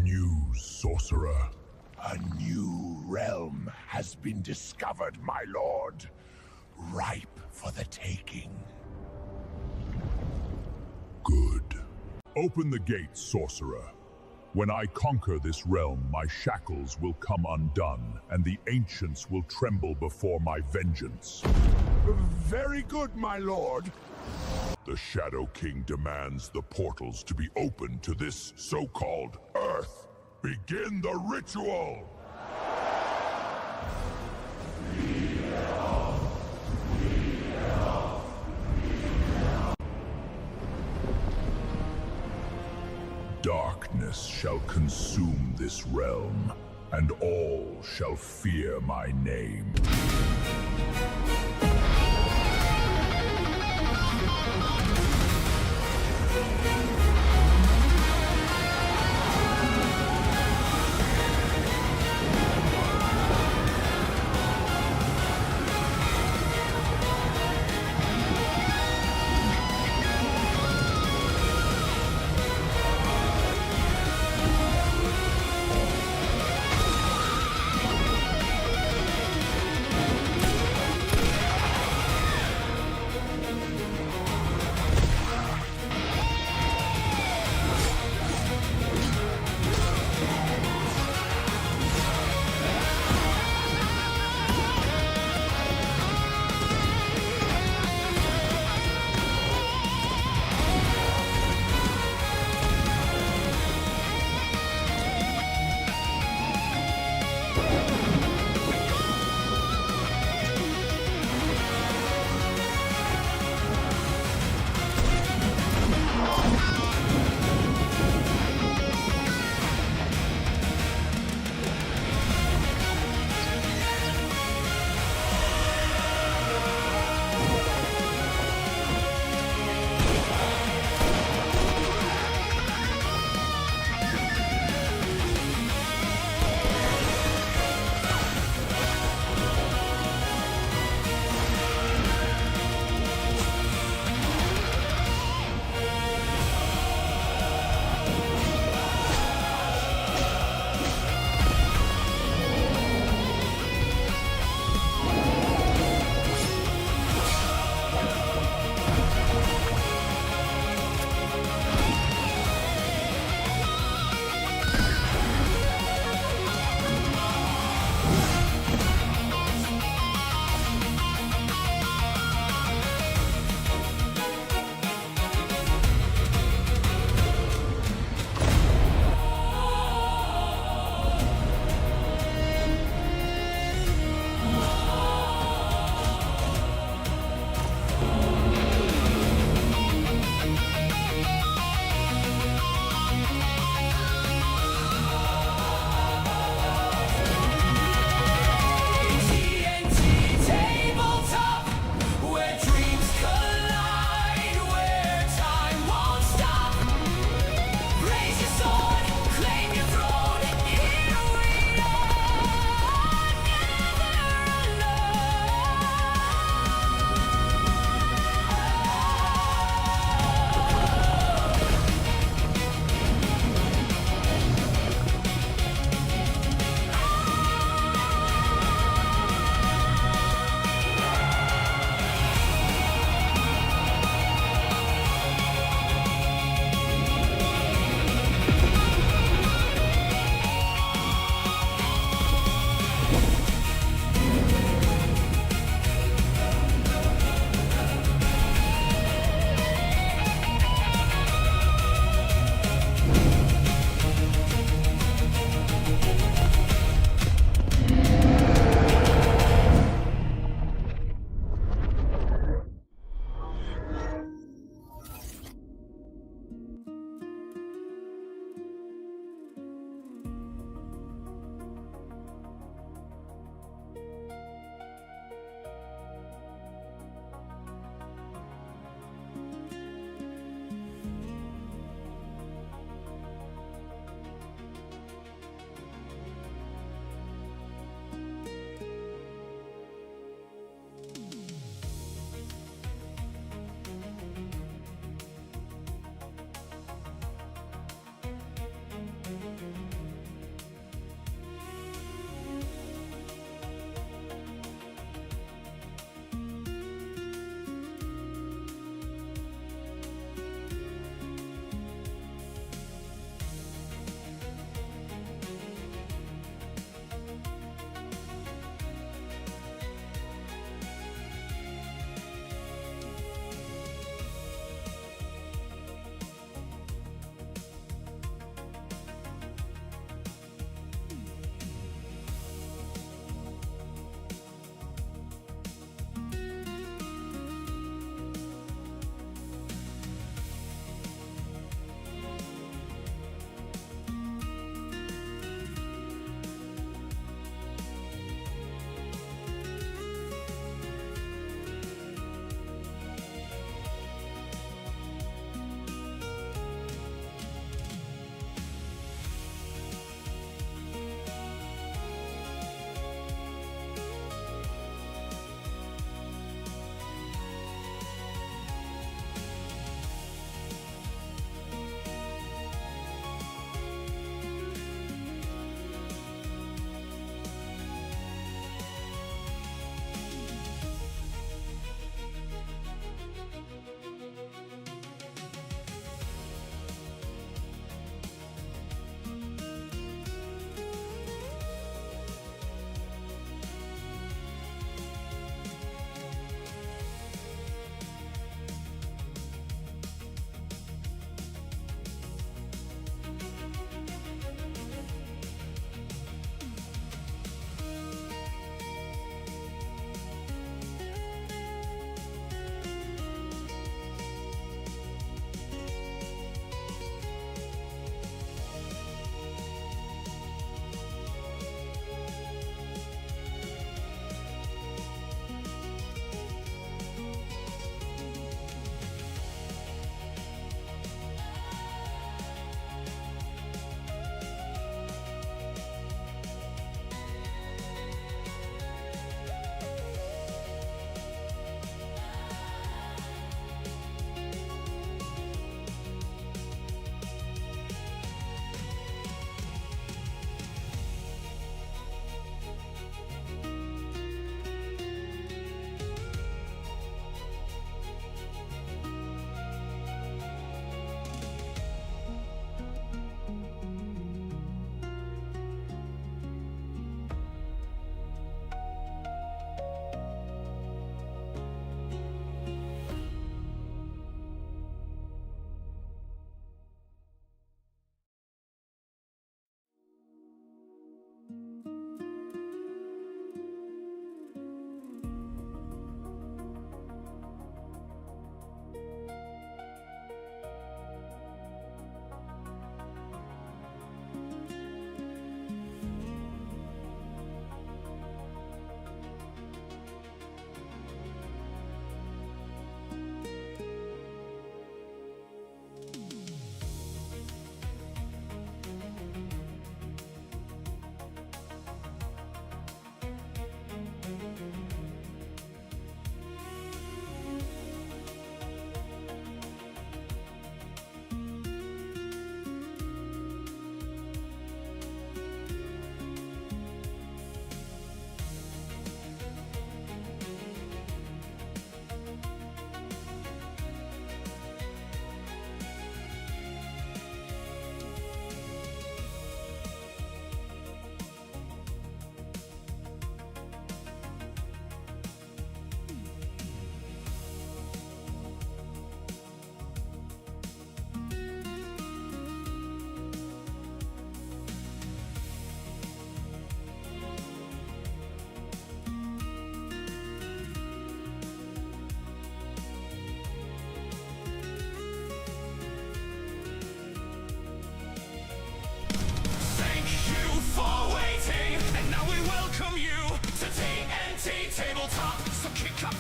news, sorcerer? A new realm has been discovered, my lord. Ripe for the taking. Good. Open the gates, sorcerer. When I conquer this realm, my shackles will come undone, and the ancients will tremble before my vengeance. Very good, my lord. The Shadow King demands the portals to be opened to this so-called Earth. Begin the ritual! Darkness shall consume this realm, and all shall fear my name.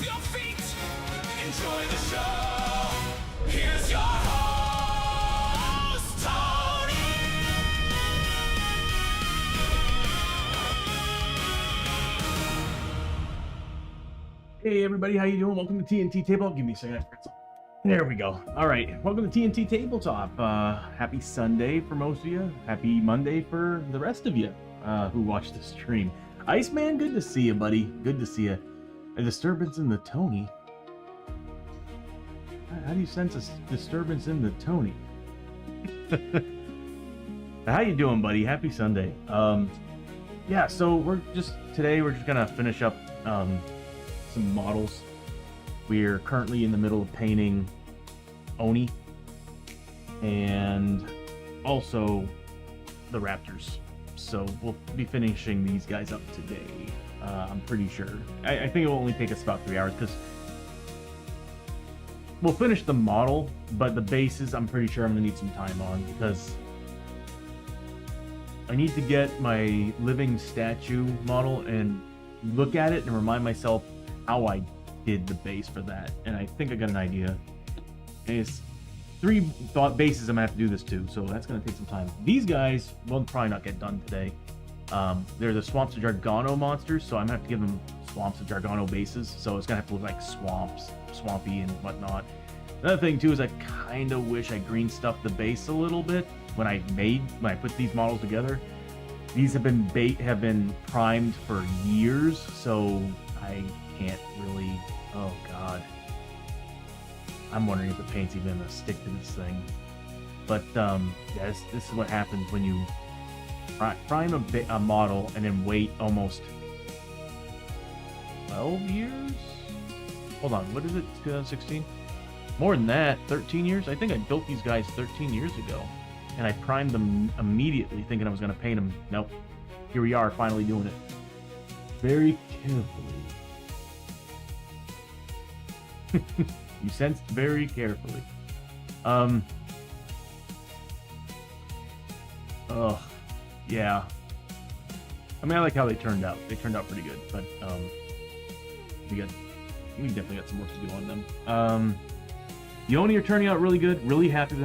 your feet. Enjoy the show. Here's your host, Tony. Hey everybody, how you doing? Welcome to TNT Tabletop. Give me a second. There we go. All right, welcome to TNT Tabletop. Happy Sunday for most of you. Happy Monday for the rest of you who watched the stream. Iceman, good to see you, buddy. Good to see you. A disturbance in the Tony. How do you sense a disturbance in the Tony? How you doing, buddy? Happy Sunday. Yeah, so today we're just gonna finish up some models. We're currently in the middle of painting Oni and also the Raptors. So we'll be finishing these guys up today. I'm pretty sure. I think it will only take us about 3 hours because we'll finish the model, but the bases I'm pretty sure I'm gonna need some time on because I need to get my living statue model and look at it and remind myself how I did the base for that, and I think I got an idea. And it's 3 bases I'm gonna have to do this to, so that's gonna take some time. These guys will probably not get done today. They're the Swamps of Jargano monsters, so I'm gonna have to give them Swamps of Jargano bases, so it's gonna have to look like swampy and whatnot. Another thing too is I kind of wish I green stuffed the base a little bit when I put these models together. These have been primed for years, so I can't really. Oh god, I'm wondering if the paint's even gonna stick to this thing. But yeah, this is what happens when you prime a model and then wait almost 12 years. Hold on, what is it? 2016? More than that, 13 years. I think I built these guys 13 years ago, and I primed them immediately, thinking I was gonna paint them. Nope. Here we are, finally doing it. Very carefully. You sensed very carefully. Yeah. I mean, I like how they turned out. They turned out pretty good, but we definitely got some work to do on them. The Oni are turning out really good. Really happy with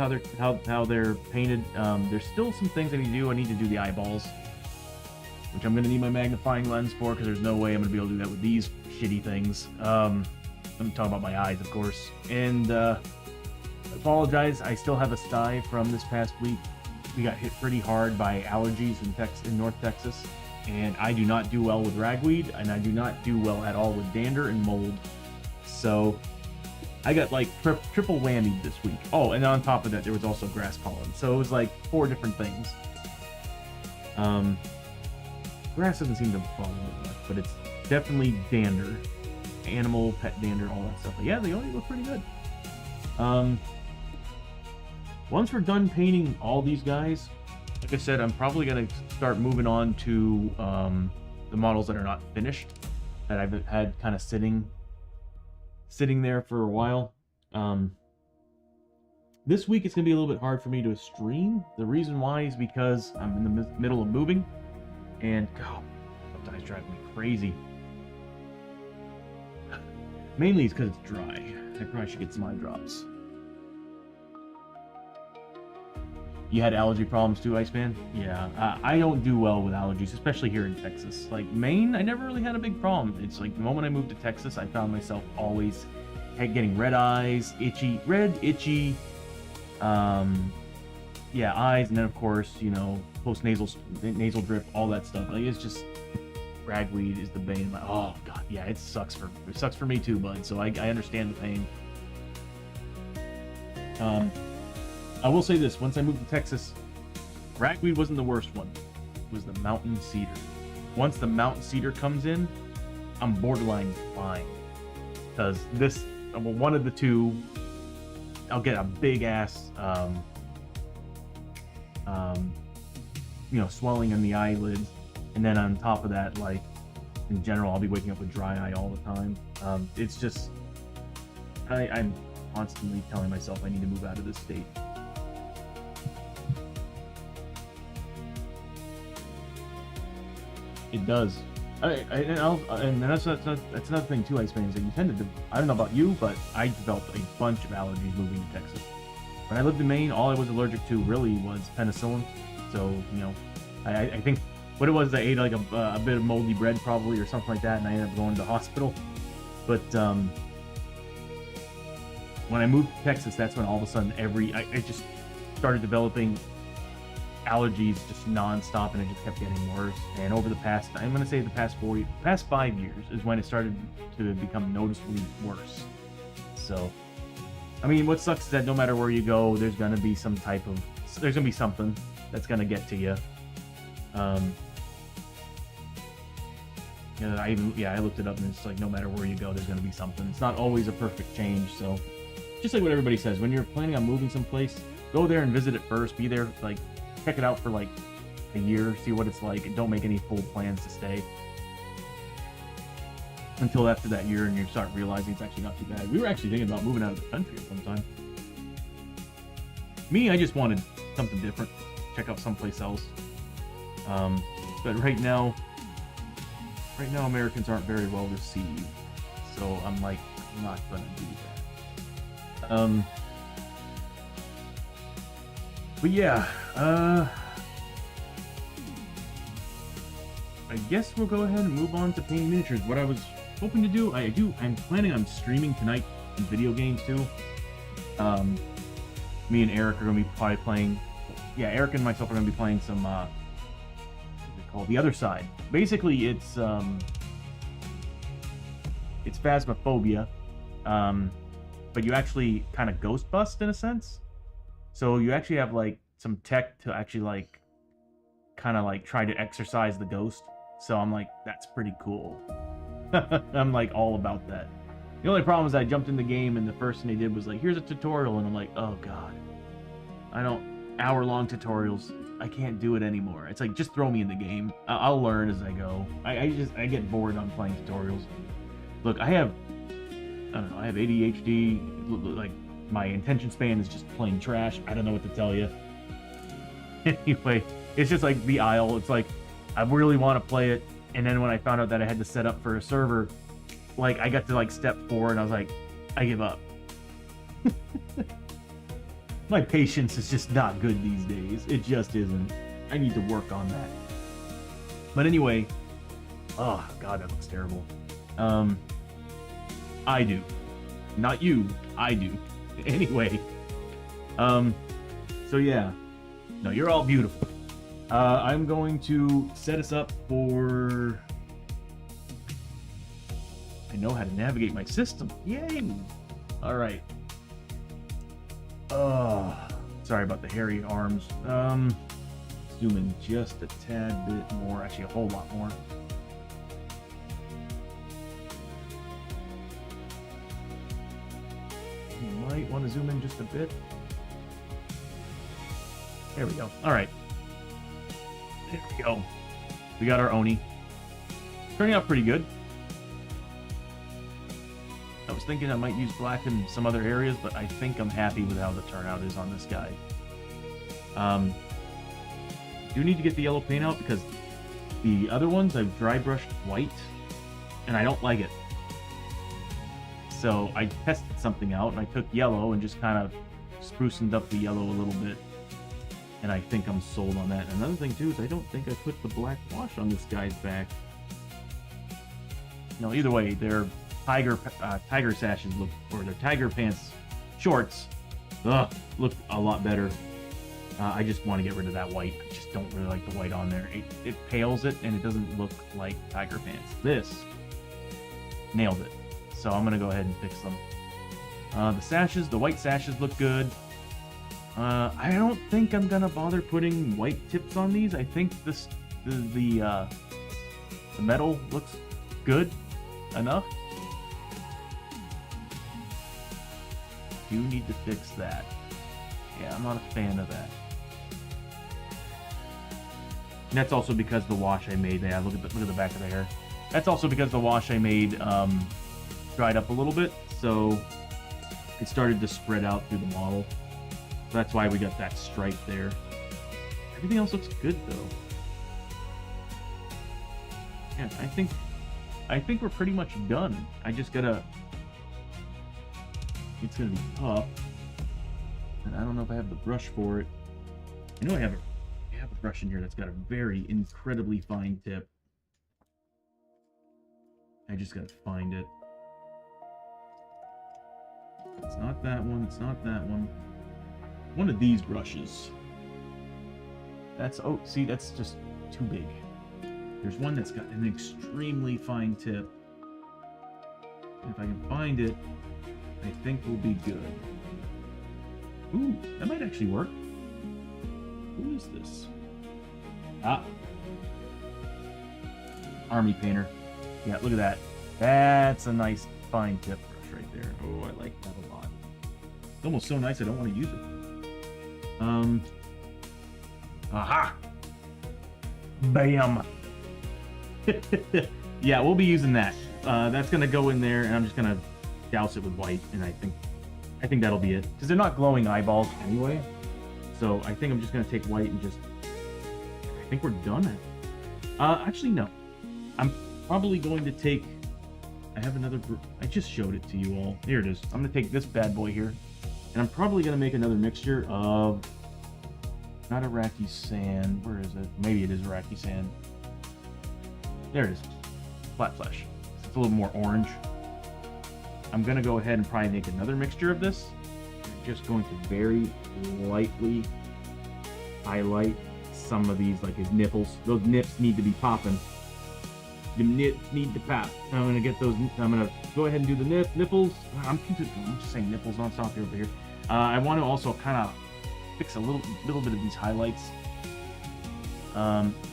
how they're painted. There's still some things I need to do. I need to do the eyeballs, which I'm gonna need my magnifying lens for, because there's no way I'm gonna be able to do that with these shitty things. I'm talking about my eyes, of course. And I apologize, I still have a sty from this past week. We got hit pretty hard by allergies in North Texas, and I do not do well with ragweed, and I do not do well at all with dander and mold. So I got like triple whammy this week. Oh, and on top of that, there was also grass pollen. So it was like 4 different things. Grass doesn't seem to bother me much, but it's definitely dander. Animal, pet dander, all that stuff. But yeah, they only look pretty good. Once we're done painting all these guys, like I said, I'm probably gonna start moving on to the models that are not finished, that I've had kind of sitting there for a while. This week it's gonna be a little bit hard for me to stream. The reason why is because I'm in the middle of moving, and sometimes driving me crazy. Mainly it's because it's dry. I probably should get some eye drops. You had allergy problems too, Iceman? Yeah, I don't do well with allergies, especially here in Texas. Like Maine, I never really had a big problem. It's like the moment I moved to Texas, I found myself always getting red eyes, itchy, eyes, and then of course, nasal drip, all that stuff. Like it's just ragweed is the bane of my. Oh god, yeah, it sucks for me too, bud. So I understand the pain. I will say this: once I moved to Texas, ragweed wasn't the worst one. It was the mountain cedar. Once the mountain cedar comes in, I'm borderline fine, because one of the two, I'll get a big ass, swelling in the eyelids. And then on top of that, like, in general, I'll be waking up with dry eye all the time. It's just, I'm constantly telling myself I need to move out of this state. It does. And that's another thing too, Ice Man, is that you tend to, I don't know about you, but I developed a bunch of allergies moving to Texas. When I lived in Maine, all I was allergic to really was penicillin. So, you know, I think what it was, I ate like a bit of moldy bread probably or something like that, and I ended up going to the hospital. But when I moved to Texas, that's when all of a sudden I just started developing allergies just non-stop, and it just kept getting worse. And over the past, I'm going to say the past 5 years is when it started to become noticeably worse. So, I mean, what sucks is that no matter where you go, there's going to be something that's going to get to you. I looked it up, and it's like no matter where you go, there's going to be something. It's not always a perfect change. So, just like what everybody says, when you're planning on moving someplace, go there and visit it first. Be there, like, check it out for like a year, see what it's like, and don't make any full plans to stay until after that year, and you start realizing it's actually not too bad. We were actually thinking about moving out of the country at some time. Me, I just wanted something different, check out someplace else. But right now Americans aren't very well received, so I'm like, I'm not gonna do that. But yeah, I guess we'll go ahead and move on to painting miniatures. What I was hoping to do, I'm planning on streaming tonight some video games too. Me and Eric are going to be probably playing, Eric and myself are going to be playing some, what's it called? The Other Side. Basically, it's Phasmophobia, but you actually kind of ghost bust in a sense. So you actually have like some tech to actually like kind of like try to exorcise the ghost. So I'm like, that's pretty cool. I'm like all about that. The only problem is I jumped in the game and the first thing they did was like, here's a tutorial, and I'm like, oh god, hour-long tutorials, I can't do it anymore. It's like, just throw me in the game. I'll learn as I go. I get bored on playing tutorials. Look, I have ADHD. Like, my attention span is just plain trash. I don't know what to tell you. Anyway, it's just like the Isle. It's like, I really want to play it, and then when I found out that I had to set up for a server, like, I got to like step 4, and I was like, I give up. My patience is just not good these days. It just isn't. I need to work on that. But anyway, oh god, that looks terrible. I do. Not you, I do. Anyway. So yeah. No, you're all beautiful. I'm going to set us up for... I know how to navigate my system. Yay! Alright. Sorry about the hairy arms. Zoom in just a tad bit more. Actually, a whole lot more. You might want to zoom in just a bit. There we go. Alright. There we go. We got our Oni. Turning out pretty good. I was thinking I might use black in some other areas, but I think I'm happy with how the turnout is on this guy. Do need to get the yellow paint out because the other ones I've dry brushed white, and I don't like it. So I tested something out, and I took yellow and just kind of sprucened up the yellow a little bit. And I think I'm sold on that. Another thing too is I don't think I put the black wash on this guy's back. No, either way, their tiger sashes look, or their tiger pants shorts, look a lot better. I just want to get rid of that white. I just don't really like the white on there. It pales it, and it doesn't look like tiger pants. This nailed it. So I'm gonna go ahead and fix them. The sashes, the white sashes look good. I don't think I'm gonna bother putting white tips on these. I think the metal looks good enough. You need to fix that. Yeah, I'm not a fan of that. And that's also because the wash I made. Yeah, look at the back of the hair. That's also because the wash I made dried up a little bit, so it started to spread out through the model. So that's why we got that stripe there. Everything else looks good though. Yeah, I think we're pretty much done. I just gotta. It's gonna be tough, and I don't know if I have the brush for it. I know I have a brush in here that's got a very incredibly fine tip. I just gotta find it. It's not that one. It's not that one. One of these brushes. That's, oh, see, that's just too big. There's one that's got an extremely fine tip. And if I can find it, I think we'll be good. Ooh, that might actually work. Who is this? Ah. Army Painter. Yeah, look at that. That's a nice fine tip brush right there. Oh, I like that a lot. It's almost so nice I don't want to use it. Aha! Bam! Yeah, we'll be using that. That's gonna go in there, and I'm just gonna douse it with white, and I think that'll be it. Because they're not glowing eyeballs anyway. So I think I'm just gonna take white and just... I think we're done. Actually, no. I'm probably going to take... I have another... I just showed it to you all. Here it is. I'm gonna take this bad boy here, and I'm probably gonna make another mixture of... Not Iraqi sand. Where is it? Maybe it is Iraqi sand. There it is. Flat flesh. It's a little more orange. I'm going to go ahead and probably make another mixture of this. I'm just going to very lightly highlight some of these, like his nipples. Those nips need to be popping. The nips need to pop. I'm going to get those. I'm going to go ahead and do the nipples. I'm just saying nipples nonstop over here. I want to also kind of fix a little bit of these highlights.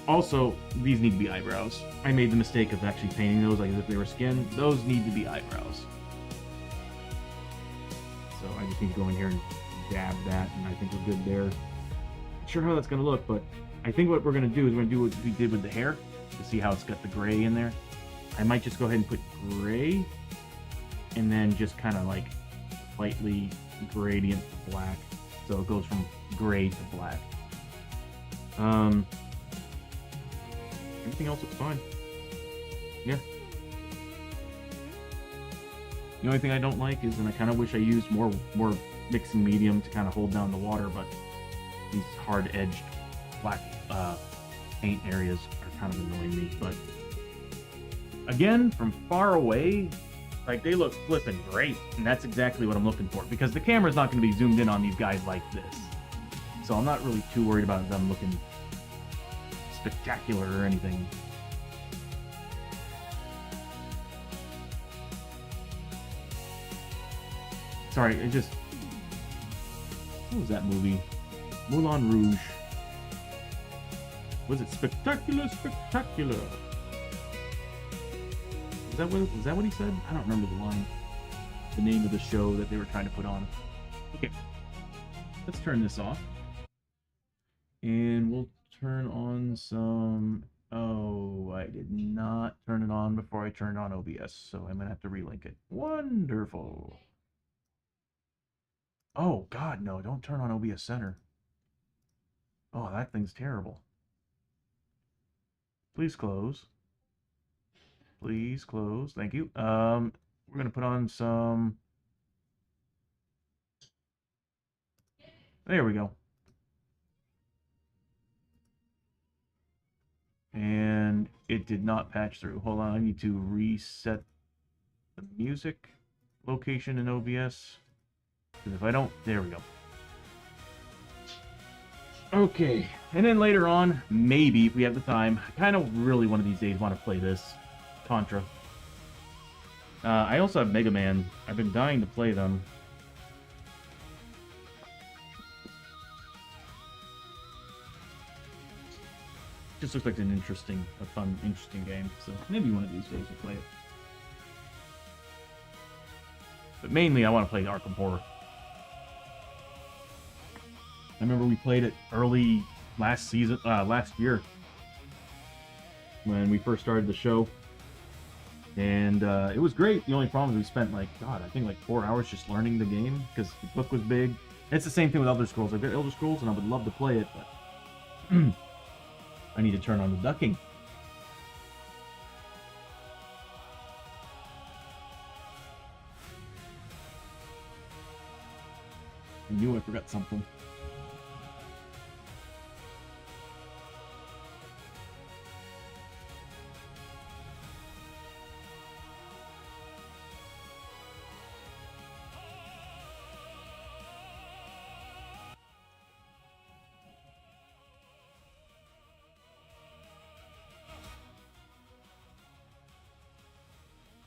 Also, these need to be eyebrows. I made the mistake of actually painting those like as if they were skin. Those need to be eyebrows. So I just need to go in here and dab that, and I think we're good there. Not sure how that's going to look, but I think what we're going to do is we're going to do what we did with the hair to see how it's got the gray in there. I might just go ahead and put gray, and then just kind of like lightly gradient black. So it goes from gray to black. Everything else looks fine. Yeah. The only thing I don't like is, and I kind of wish I used more mixing medium to kind of hold down the water, but these hard-edged black paint areas are kind of annoying me. But again, from far away, like, they look flipping great, and that's exactly what I'm looking for, because the camera's not going to be zoomed in on these guys like this. So I'm not really too worried about them looking spectacular or anything. Sorry, it just... What was that movie? Moulin Rouge. Was it Spectacular, Spectacular? Was that what he said? I don't remember the line. The name of the show that they were trying to put on. Okay. Let's turn this off. And we'll turn on some... Oh, I did not turn it on before I turned on OBS, so I'm going to have to relink it. Wonderful. Oh, God, no, don't turn on OBS Center. Oh, that thing's terrible. Please close. Please close. Thank you. We're going to put on some... There we go. And it did not patch through. Hold on, I need to reset the music location in OBS. Because if I don't, there we go. Okay, and then later on, maybe if we have the time, I kind of really one of these days want to play this Contra. I also have Mega Man. I've been dying to play them. Just looks like an fun, interesting game. So maybe one of these days we'll play it. But mainly, I want to play Arkham Horror. I remember we played it early last year, when we first started the show, and it was great. The only problem is we spent I think 4 hours just learning the game because the book was big. And it's the same thing with Elder Scrolls. I've got Elder Scrolls, and I would love to play it, but I need to turn on the ducking. I knew I forgot something.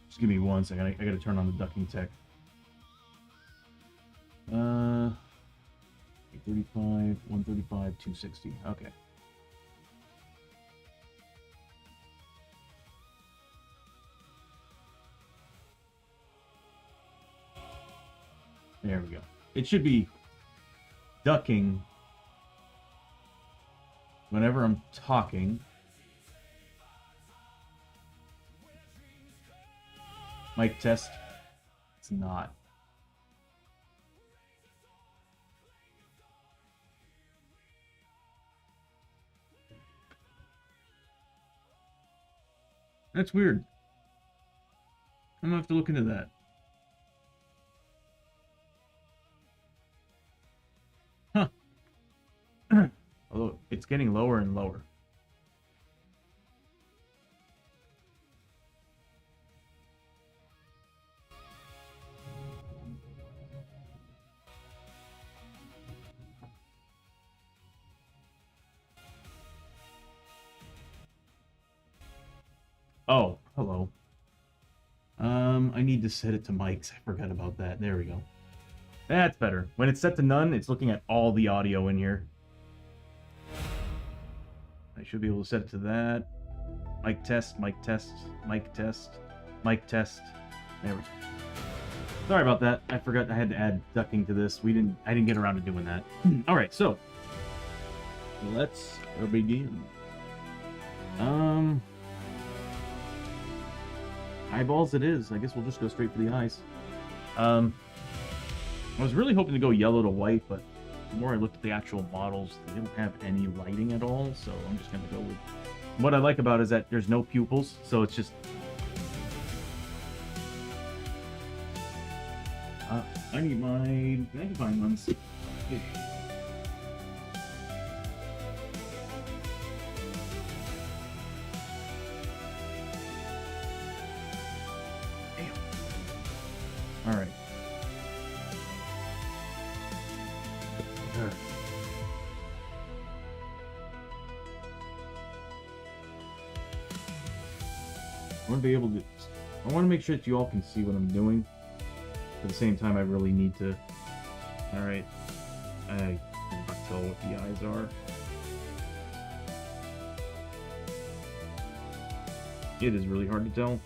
Just give me 1 second. I gotta turn on the ducking tech. 35, 135, 260. Okay. There we go. It should be ducking whenever I'm talking. Mic test. It's not. That's weird. I'm gonna have to look into that. Huh. Although it's getting lower and lower. Oh, hello. I need to set it to mics. I forgot about that. There we go. That's better. When it's set to none, it's looking at all the audio in here. I should be able to set it to that. Mic test, mic test, mic test, mic test. There we go. Sorry about that. I forgot I had to add ducking to this. I didn't get around to doing that. All right, so let's begin. Eyeballs it is. I guess we'll just go straight for the eyes. I was really hoping to go yellow to white, but the more I looked at the actual models, they don't have any lighting at all, so I'm just going to go with... What I like about it is that there's no pupils, so it's just... I need my magnifying lens. All right. I want to be able to... I want to make sure that you all can see what I'm doing. At the same time, I really need to... All right. I cannot tell what the eyes are. It is really hard to tell.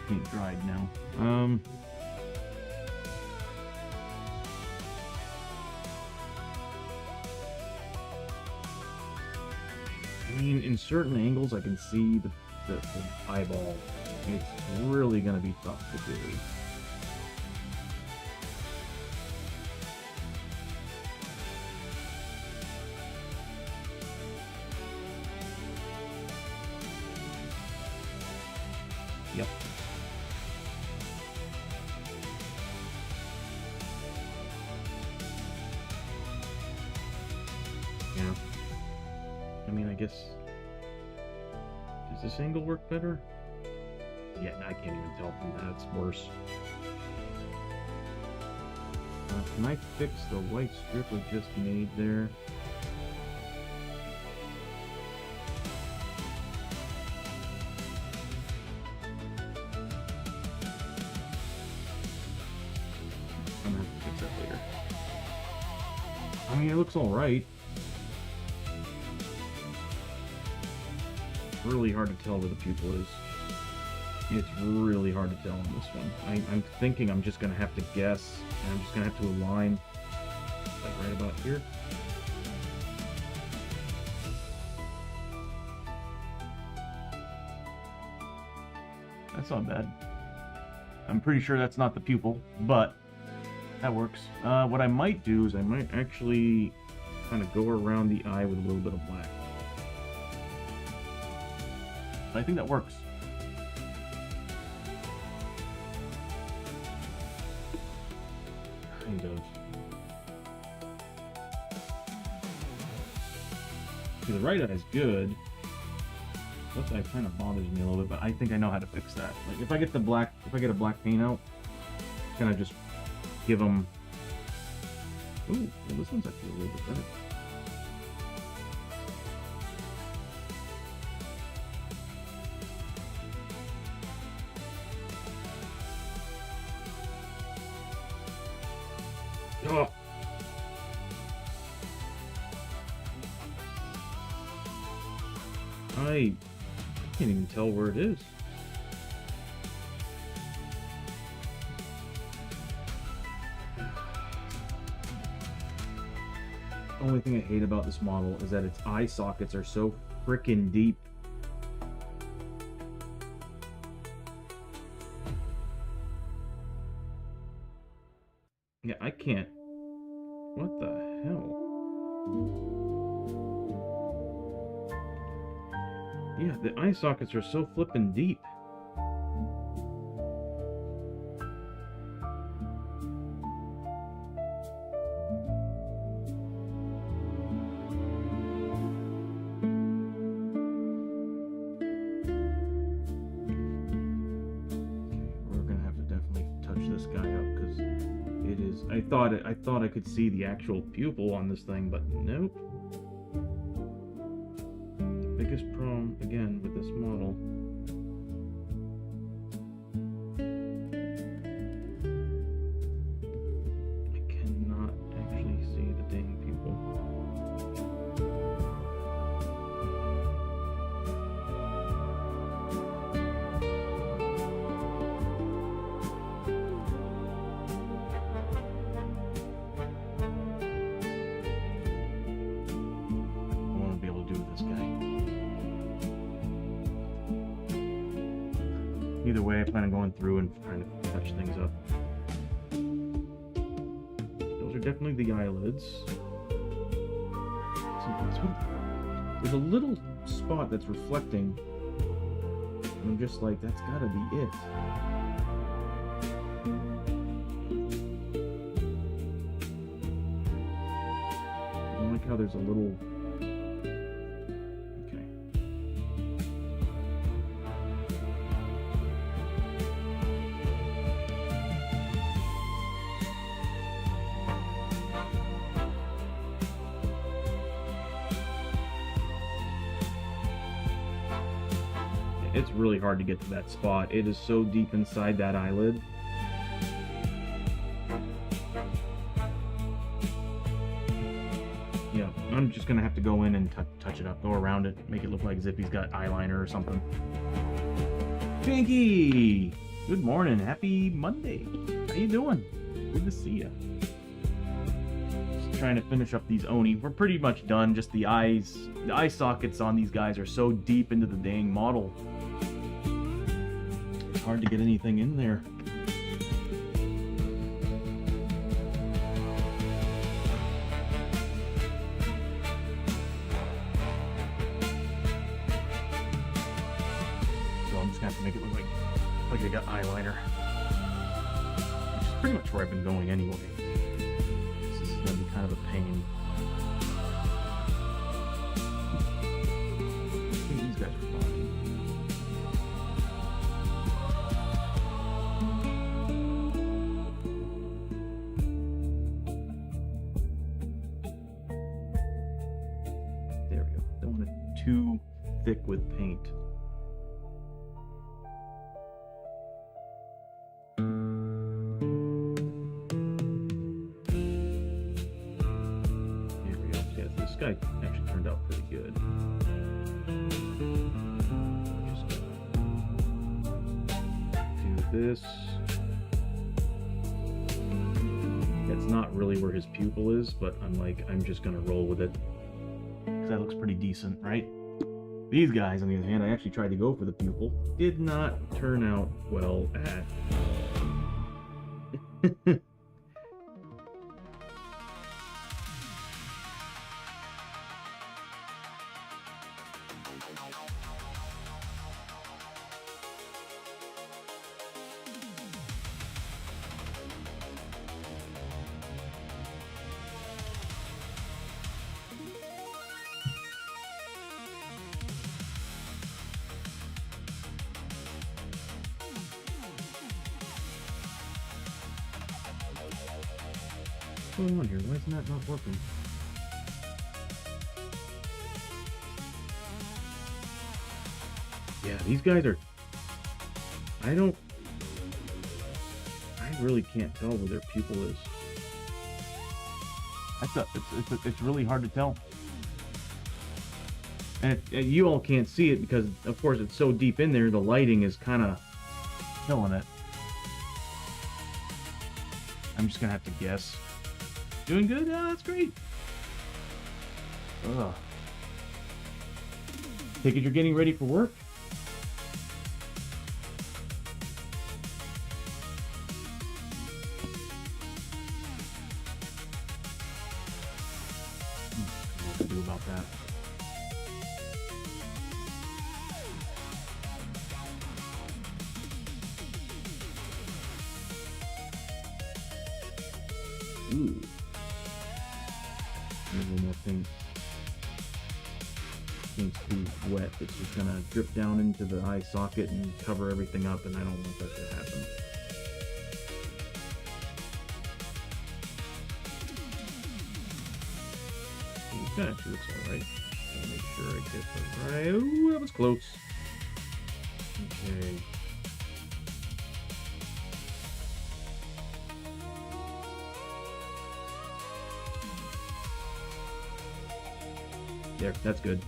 Paint dried now. I mean, in certain angles, I can see the eyeball. It's really going to be tough to do. Yep. Yeah. I mean, I guess... Does this angle work better? Yeah, I can't even tell from that. It's worse. Can I fix the white strip I just made there? I'm gonna have to fix that later. I mean, it looks alright. Really hard to tell where the pupil is. It's really hard to tell on this one. I'm thinking I'm just going to have to guess, and I'm just going to have to align, like right about here. That's not bad. I'm pretty sure that's not the pupil, but that works. What I might do is I might actually kind of go around the eye with a little bit of black. I think that works. Kind of. See, the right eye is good. Left eye kind of bothers me a little bit, but I think I know how to fix that. Like if I get a black paint out, kind of just give them. Ooh, well, this one's actually a little bit better. Oh. I can't even tell where it is. The only thing I hate about this model is that its eye sockets are so freaking deep. Yeah, I can't. What the hell? Yeah, the eye sockets are so flippin' deep. We're gonna have to definitely touch this guy up because it is. I thought I could see the actual pupil on this thing, but nope. Biggest problem again with this model I cannot actually see the dang pupil. I want to be able to do this guy. Either way, I plan on going through and trying to touch things up. Those are definitely the eyelids. There's a little spot that's reflecting. And I'm just like, that's gotta be it. I like how there's a little... It's really hard to get to that spot. It is so deep inside that eyelid. Yeah, I'm just gonna have to go in and touch it up, go around it, make it look like Zippy's got eyeliner or something. Pinky! Good morning, happy Monday. How you doing? Good to see you. Just trying to finish up these Oni. We're pretty much done. Just the eye sockets on these guys are so deep into the dang model. It's hard to get anything in there. So I'm just gonna have to make it look like I got eyeliner. Which is pretty much where I've been going anyway. This is gonna be kind of a pain. These guys are fine. There we go. Don't want it too thick with paint. Here we go. Yeah, this guy actually turned out pretty good. This. That's not really where his pupil is, but I'm just gonna roll with it. Because that looks pretty decent, right? These guys, on the other hand, I actually tried to go for the pupil. Did not turn out well at all. What's going on here? Why isn't that not working? Yeah, these guys are... I really can't tell where their pupil is. It's really hard to tell. And you all can't see it because, of course, it's so deep in there, the lighting is kind of killing it. I'm just going to have to guess. Doing good? Yeah, that's great. Ugh. Take it you're getting ready for work? What to do about that? Ooh. There's one more thing. Paint's too wet. It's just gonna drip down into the eye socket and cover everything up, and I don't want that to happen. That actually looks alright. Gotta make sure I get the right. Ooh, that was close. Okay. There, that's good.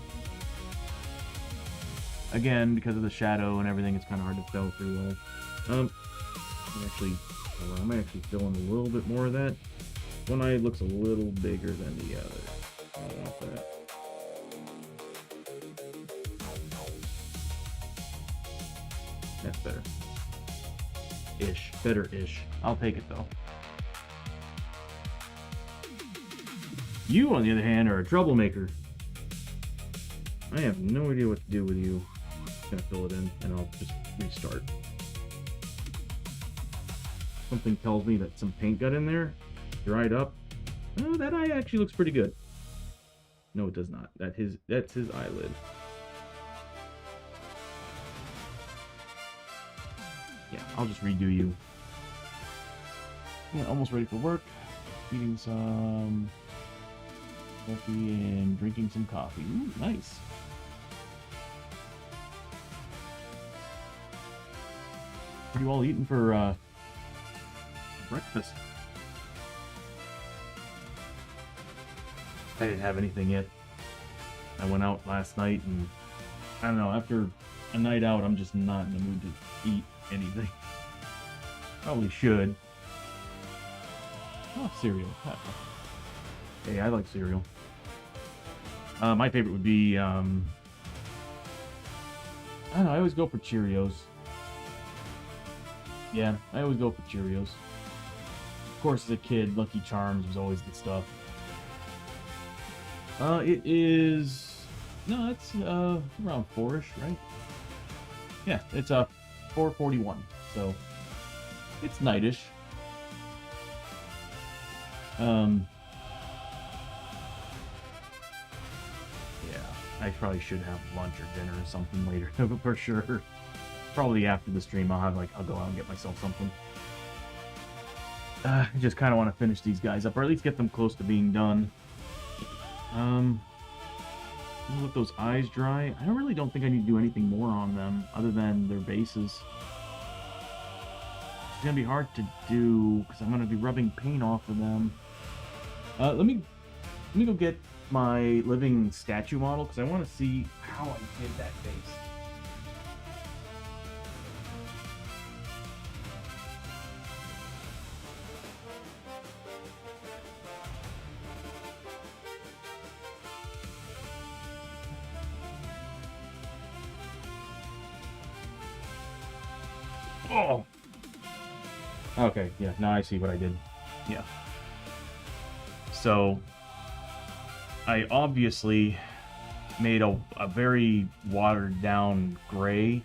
Again, because of the shadow and everything, it's kind of hard to tell pretty well. I might actually fill in a little bit more of that. One eye looks a little bigger than the other. I don't want that. That's better. Ish. Better-ish. I'll take it, though. You, on the other hand, are a troublemaker. I have no idea what to do with you. I'm just gonna fill it in, and I'll just restart. Something tells me that some paint got in there, dried up. Oh, that eye actually looks pretty good. No, it does not. That's his eyelid. Yeah, I'll just redo you. Yeah, almost ready for work. Eating some coffee and drinking some coffee. Ooh, nice. What are you all eating for breakfast? I didn't have anything yet. I went out last night and I don't know, after a night out I'm just not in the mood to eat anything. Probably should. Oh, cereal. Hey, I like cereal. My favorite would be I don't know, I always go for Cheerios. Yeah, I always go for Cheerios. Of course, as a kid, Lucky Charms was always the stuff. It is... No, it's around 4-ish, right? Yeah, it's 4:41, so it's night-ish. Yeah, I probably should have lunch or dinner or something later, for sure. Probably after the stream, I'll go out and get myself something. I just kind of want to finish these guys up, or at least get them close to being done. Let those eyes dry. I really don't think I need to do anything more on them other than their bases. It's gonna be hard to do because I'm gonna be rubbing paint off of them. Let me go get my living statue model because I want to see how I did that base. Oh! Okay, yeah, now I see what I did. Yeah. So, I obviously made a very watered down gray.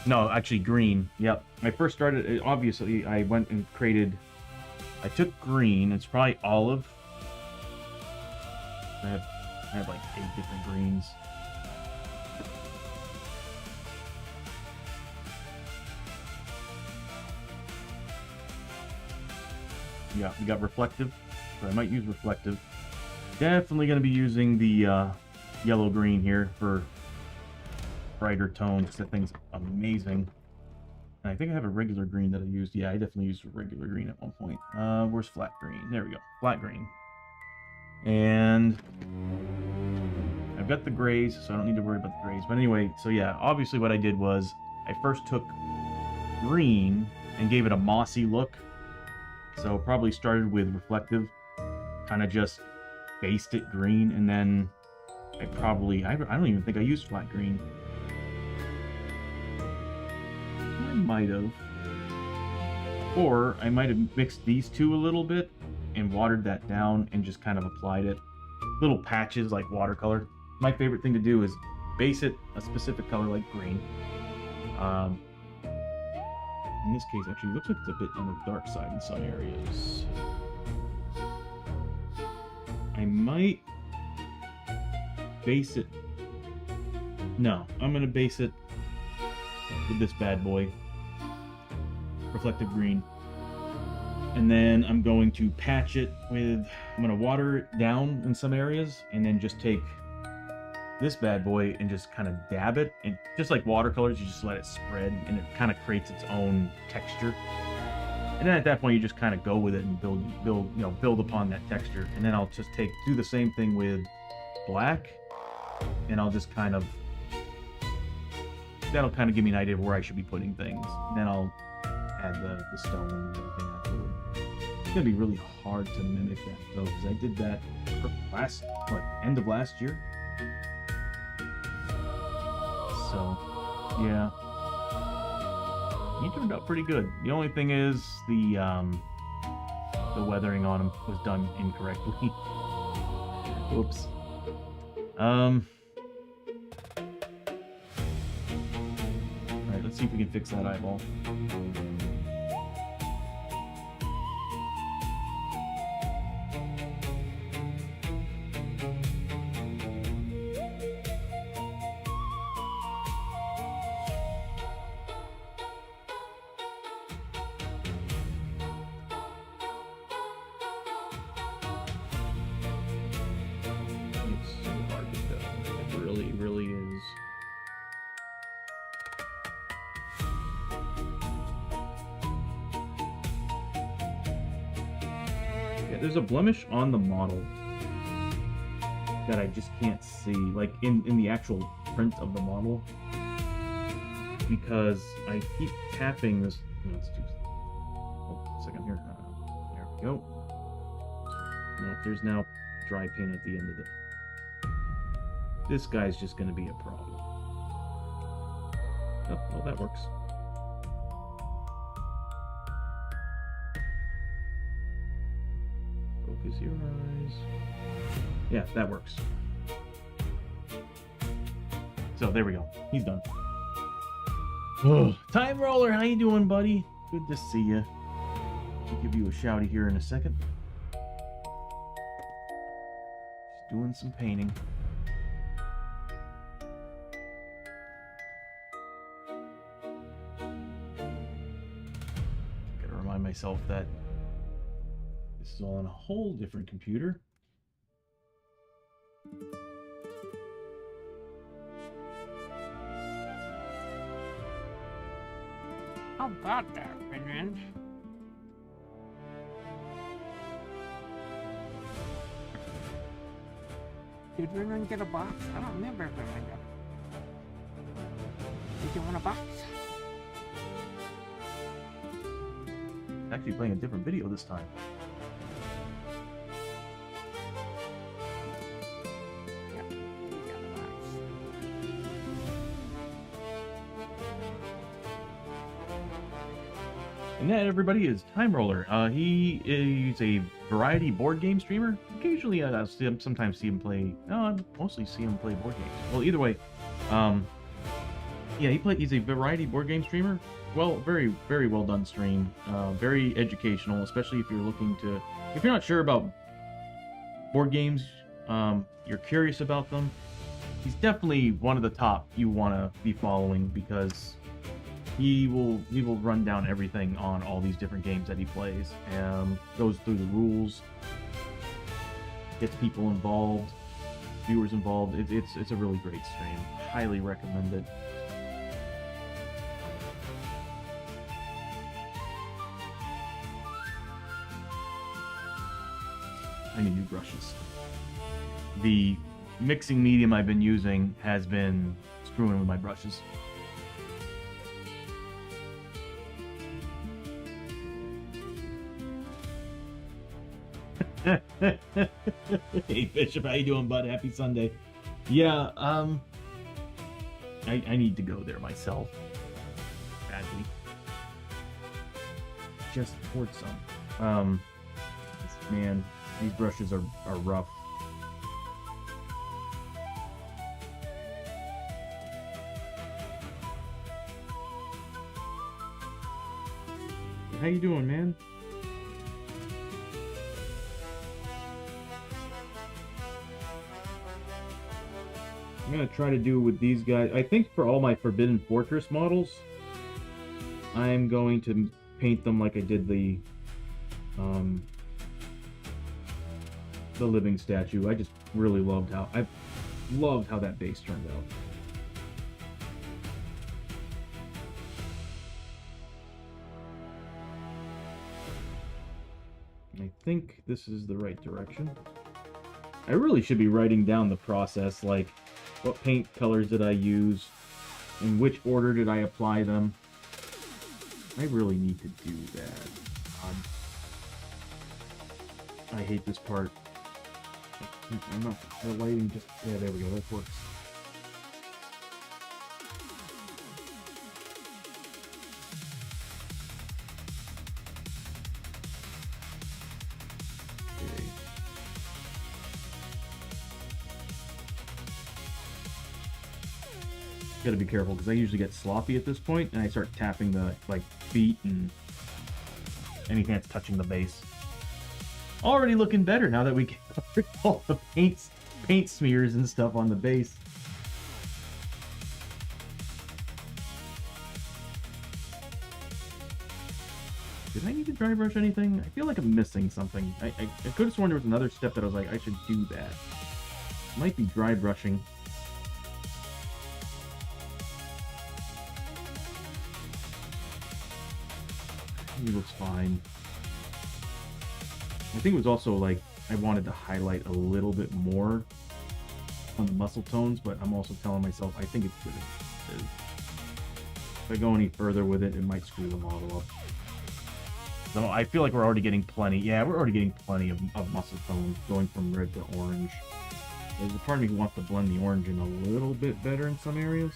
No, actually green. Yep. When I first started, obviously, I went and created... I took green. It's probably olive. I have like 8 different greens. Yeah, we got reflective. So I might use reflective. Definitely going to be using the yellow-green here for brighter tones. That thing's amazing. And I think I have a regular green that I used. Yeah, I definitely used a regular green at one point. Where's flat green? There we go. Flat green. And I've got the grays, so I don't need to worry about the grays. But anyway, so yeah, obviously what I did was I first took green and gave it a mossy look. So probably started with reflective, kind of just based it green, and then I don't even think I used flat green. I might have. Or I might have mixed these two a little bit and watered that down and just kind of applied it. Little patches like watercolor. My favorite thing to do is base it a specific color like green. In this case, actually, it looks like it's a bit on the dark side in some areas. I might base it... No, I'm going to base it with this bad boy. Reflective green. And then I'm going to patch it with... I'm going to water it down in some areas, and then just take this bad boy and just kind of dab it. And just like watercolors, you just let it spread, and it kind of creates its own texture. And then at that point, you just kind of go with it and build upon that texture. And then I'll just do the same thing with black, and I'll just kind of... That'll kind of give me an idea of where I should be putting things. And then I'll add the stone and everything afterward. It's gonna be really hard to mimic that though, because I did that end of last year. So, yeah. He turned out pretty good. The only thing is the weathering on him was done incorrectly. Oops. Alright, let's see if we can fix that eyeball. Really is. Yeah, there's a blemish on the model that I just can't see, like in the actual print of the model, because I keep tapping this. Let's do. Oh, a second here. There we go. No, there's now dry paint at the end of it. This guy's just going to be a problem. Oh, well, that works. Focus your eyes. Yeah, that works. So, there we go. He's done. Oh, Time Roller, how you doing, buddy? Good to see you. I'll give you a shouty here in a second. Just doing some painting. Myself that this is all on a whole different computer. How about that, Minions? Did Minion get a box? I don't remember Minion. Did you want a box? Actually playing a different video this time. Yep, you got a box. And that, everybody, is Time Roller. He is a variety board game streamer. Occasionally, I sometimes see him play. No, I mostly see him play board games. Well, either way, yeah, he's a variety board game streamer. Well, very, very well done stream. Very educational, especially if you're not sure about board games, you're curious about them. He's definitely one of the top you want to be following, because he will run down everything on all these different games that he plays, and goes through the rules, gets people involved, viewers involved. It's a really great stream. Highly recommend it. I need new brushes. The mixing medium I've been using has been screwing with my brushes. Hey Bishop, how you doing, bud? Happy Sunday. Yeah, I need to go there myself. Badly. Just poured some. Man, these brushes are rough. How you doing, man? I'm gonna try to do with these guys. I think for all my Forbidden Fortress models, I'm going to paint them like I did the living statue. I just really loved how that base turned out. I think this is the right direction. I really should be writing down the process, like what paint colors did I use, in which order did I apply them. I really need to do that. I hate this part. I'm not, the lighting just, yeah, there we go, that works. Okay. Gotta be careful, because I usually get sloppy at this point, and I start tapping the, like, feet and anything that's touching the base. Already looking better now that we get rid of all the paint smears and stuff on the base. Did I need to dry brush anything? I feel like I'm missing something. I could have sworn there was another step that I was like, I should do that. Might be dry brushing. He looks fine. I think it was also like I wanted to highlight a little bit more on the muscle tones, but I'm also telling myself I think it's good as it is. If I go any further with it, it might screw the model up. So I feel like we're already getting plenty. Yeah, we're already getting plenty of muscle tones going from red to orange. There's a part of me who wants to blend the orange in a little bit better in some areas.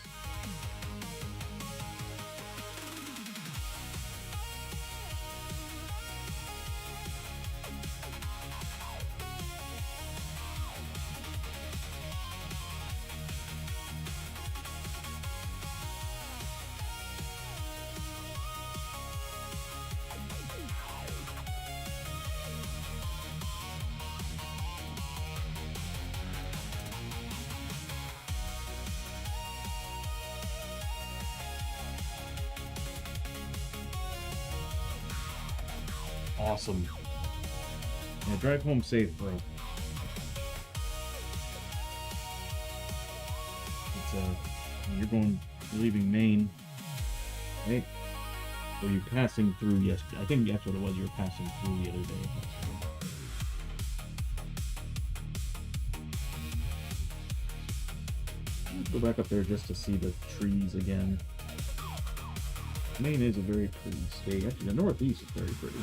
Awesome. Yeah, drive home safe, bro. You're leaving Maine, right? Or you passing through yesterday? I think that's what it was. You were passing through the other day. Let's go back up there just to see the trees again. Maine is a very pretty state. Actually, the Northeast is very pretty.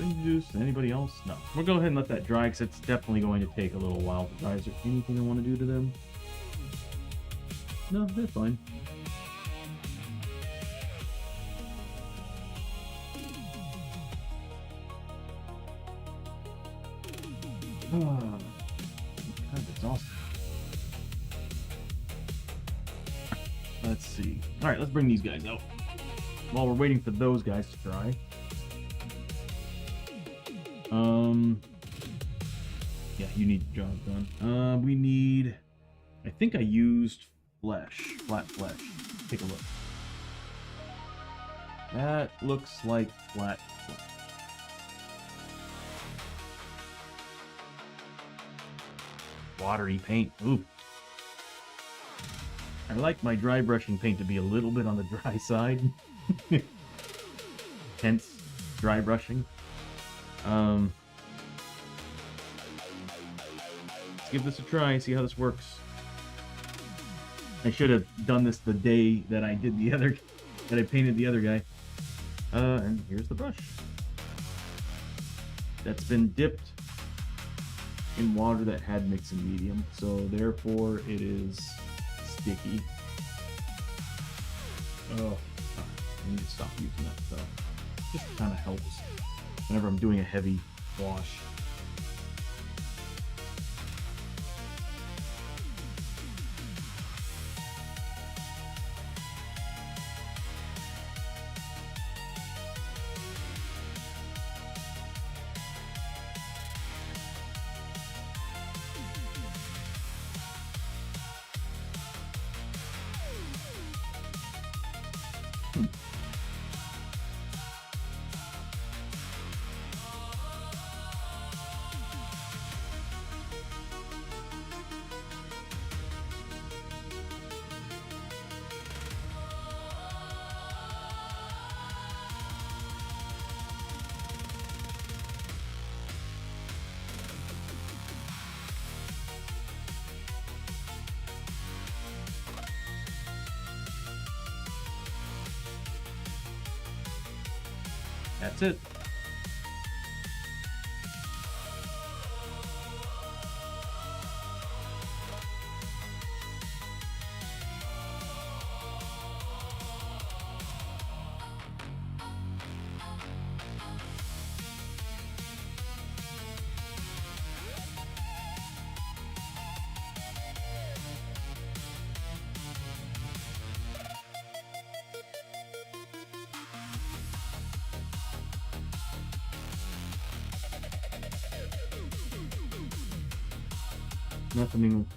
Spring juice. Anybody else? No. We'll go ahead and let that dry because it's definitely going to take a little while to dry. Is there anything I want to do to them? No, they're fine. I'm kind of exhausted. Let's see. Alright, let's bring these guys out. While we're waiting for those guys to dry. Yeah, you need the job done. We need... I think I used flesh. Flat flesh. Take a look. That looks like flat flesh. Watery paint. Ooh. I like my dry brushing paint to be a little bit on the dry side. Hence, dry brushing. Let's give this a try, see how this works. I should have done this the day that I did the other, that I painted the other guy. And here's the brush. That's been dipped in water that had mixing medium, so therefore it is sticky. Oh, I need to stop using that stuff. Just kind of helps whenever I'm doing a heavy wash. That's it.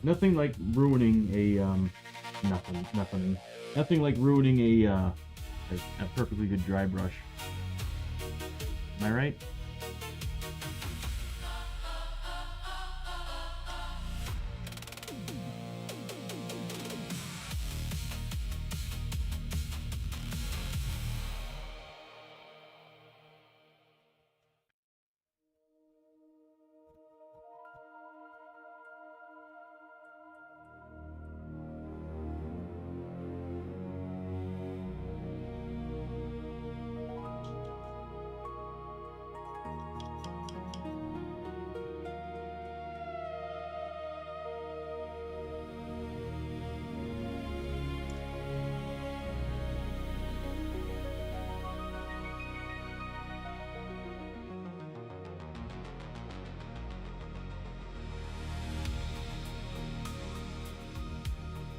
Nothing like ruining a nothing like ruining a perfectly good dry brush. Am I right?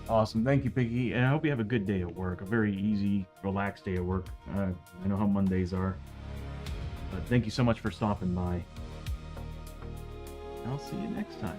Awesome. Thank you, Piggy. And I hope you have a good day at work. A very easy, relaxed day at work. I know how Mondays are. But thank you so much for stopping by. I'll see you next time.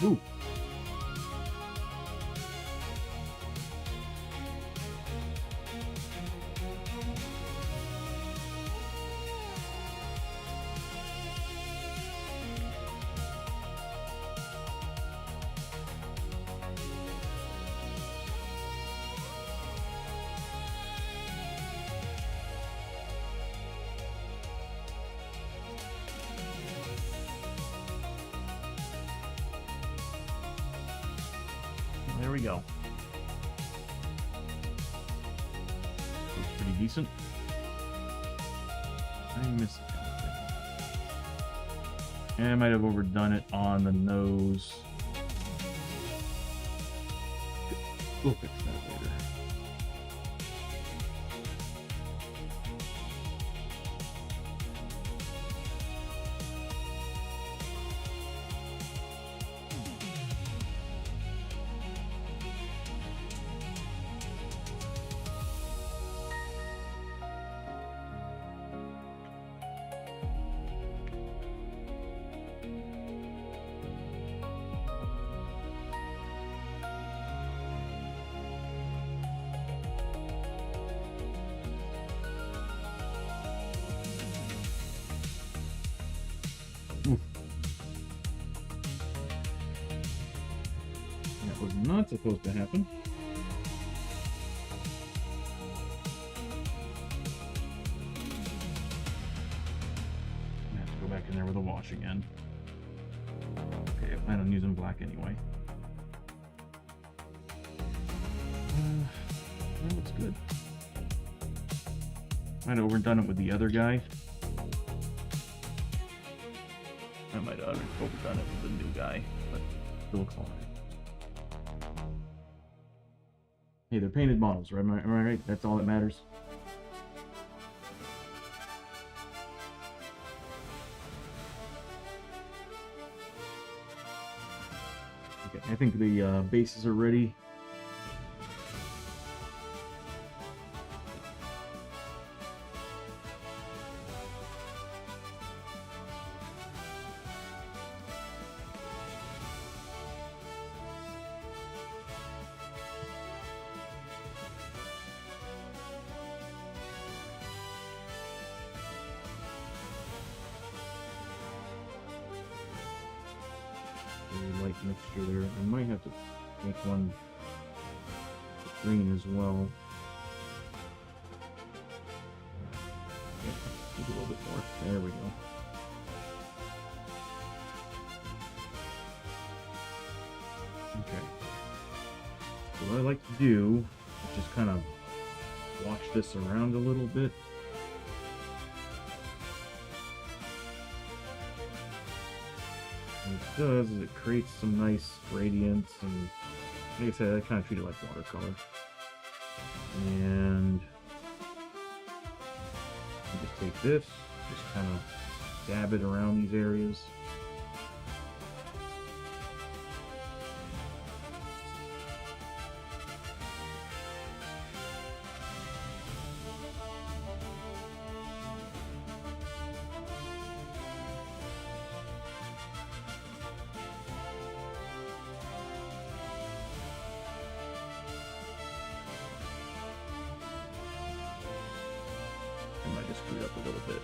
Ooh. There we go. Looks pretty decent. I missed anything. And I might have overdone it on the nose. We'll fix that later. That was not supposed to happen. I have to go back in there with a wash again. Okay, I plan on using black anyway. That looks good. Might have overdone it with the other guy. I might have overdone it with the new guy, but it looks alright. Hey, they're painted models, right? Am I right? That's all that matters. Okay, I think the bases are ready. Light mixture there. I might have to make one green as well. Okay, a little bit more. There we go. Okay. So what I like to do is just kind of wash this around a little bit. What it does is it creates some nice gradients, and like I said, I kind of treat it like watercolor. And you just take this, just kind of dab it around these areas. I might just screw it up a little bit.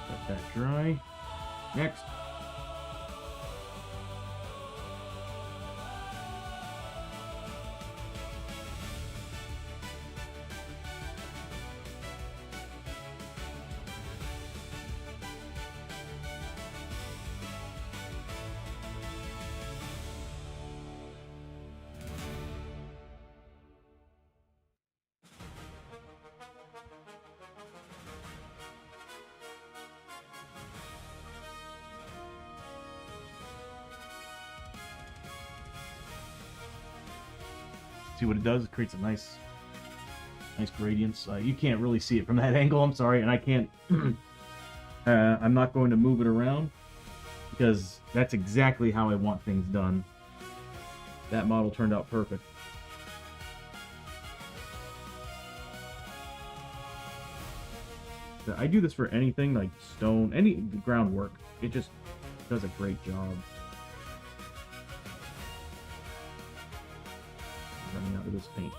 Let that dry. Next. See what it does? It creates a nice gradients. You can't really see it from that angle, I'm sorry, and I can't, I'm not going to move it around. because that's exactly how I want things done. That model turned out perfect. I do this for anything, like stone, any groundwork. It just does a great job. Running out of this paint.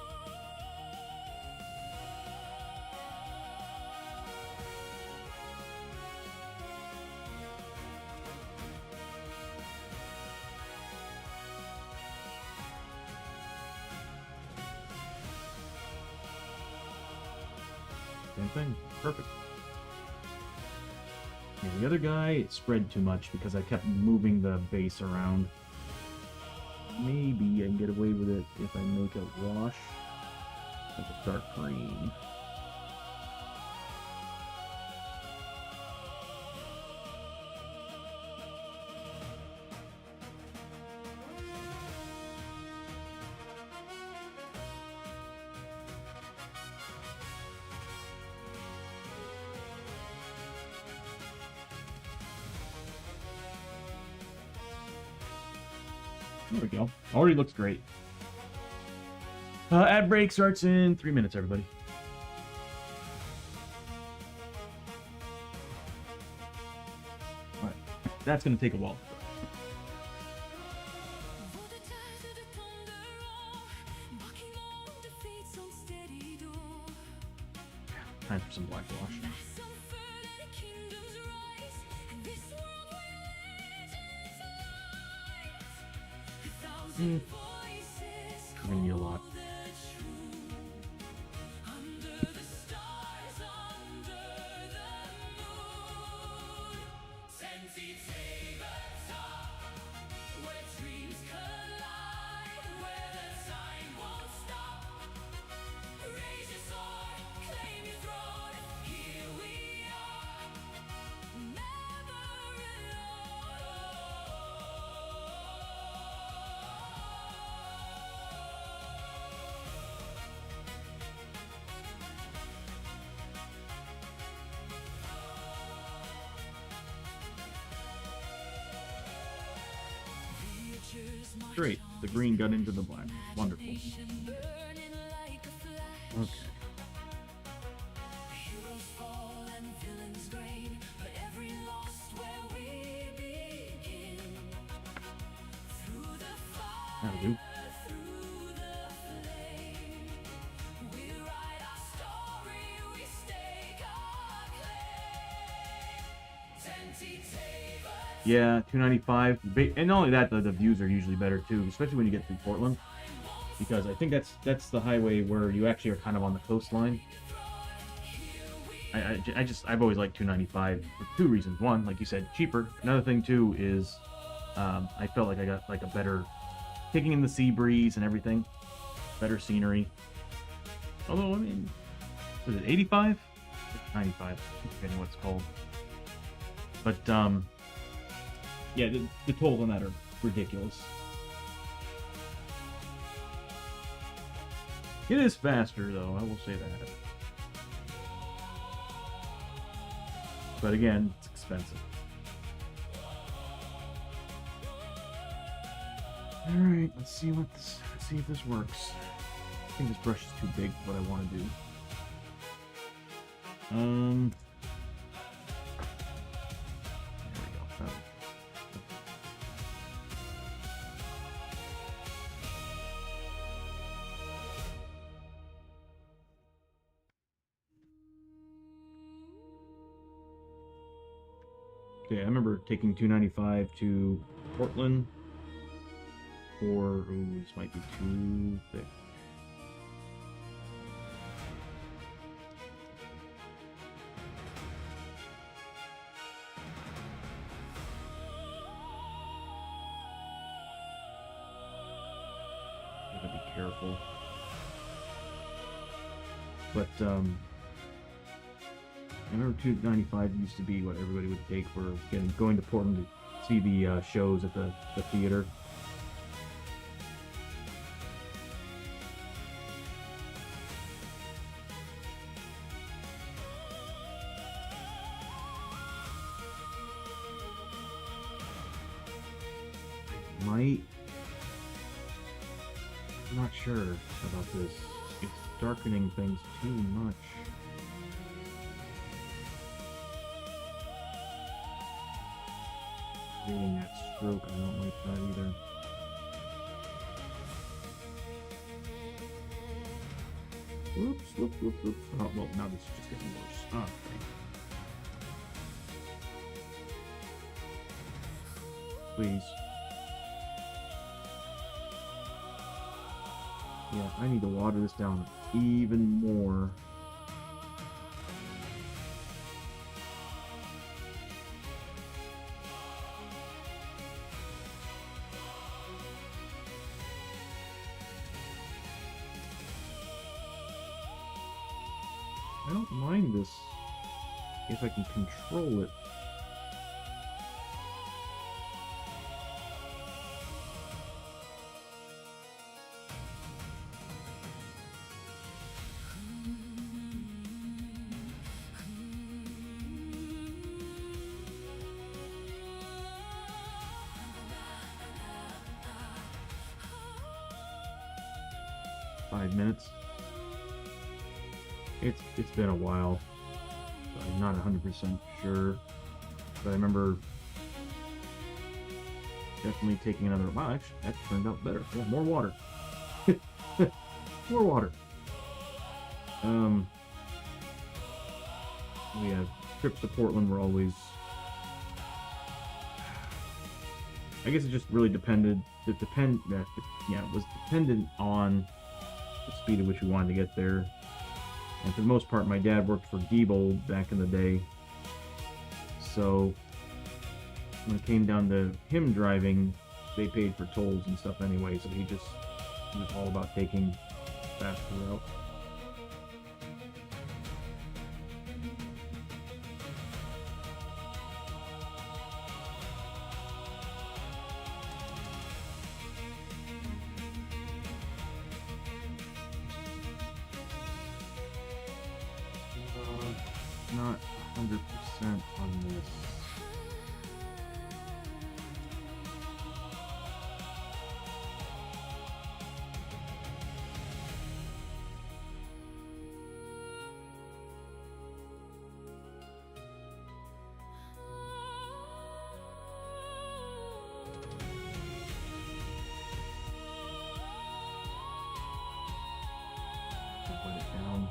Same thing. Perfect. Yeah, the other guy, it spread too much because I kept moving the base around. Maybe I can get away with it if I make a wash with a dark green. There we go. Already looks great. Ad break starts in 3 minutes, everybody. Alright. That's going to take a while. Time for some black wash. We're gonna need a lot. Great. The green got into the black. Wonderful. Okay. That'll do. Yeah, 295, and not only that, the views are usually better too, especially when you get through Portland, because I think that's the highway where you actually are kind of on the coastline. I've always liked 295 for two reasons. One, like you said, cheaper. Another thing too is I felt like I got like a better taking in the sea breeze and everything, better scenery. Although I mean, was it 85? 95? I'm forgetting what it's called. But yeah, the tolls on that are ridiculous. It is faster, though, I will say that. But again, it's expensive. Alright, let's see if this works. I think this brush is too big for what I want to do. There we go. Okay, I remember taking 295 to Portland for, ooh, this might be too thick. Gotta be careful. But, I remember 295 used to be what everybody would take for going to Portland to see the shows at the theater. might... I'm not sure about this. It's darkening things too much. Creating that stroke, I don't like that either. Whoops, whoops, whoops, whoops. Oh, well, now this is just getting worse. Okay. Please. Yeah, I need to water this down even more. I don't mind this if I can control it. Minutes. It's been a while. So I'm not 100% sure, but I remember definitely taking another. Wow, actually, that turned out better. Yeah, more water. More water. Yeah, trips to Portland were always. I guess it just really depended. It was dependent on the speed at which we wanted to get there. And for the most part, my dad worked for Diebold back in the day. So when it came down to him driving, they paid for tolls and stuff anyway. So he was all about taking faster route. Not 100% on this. Put it down.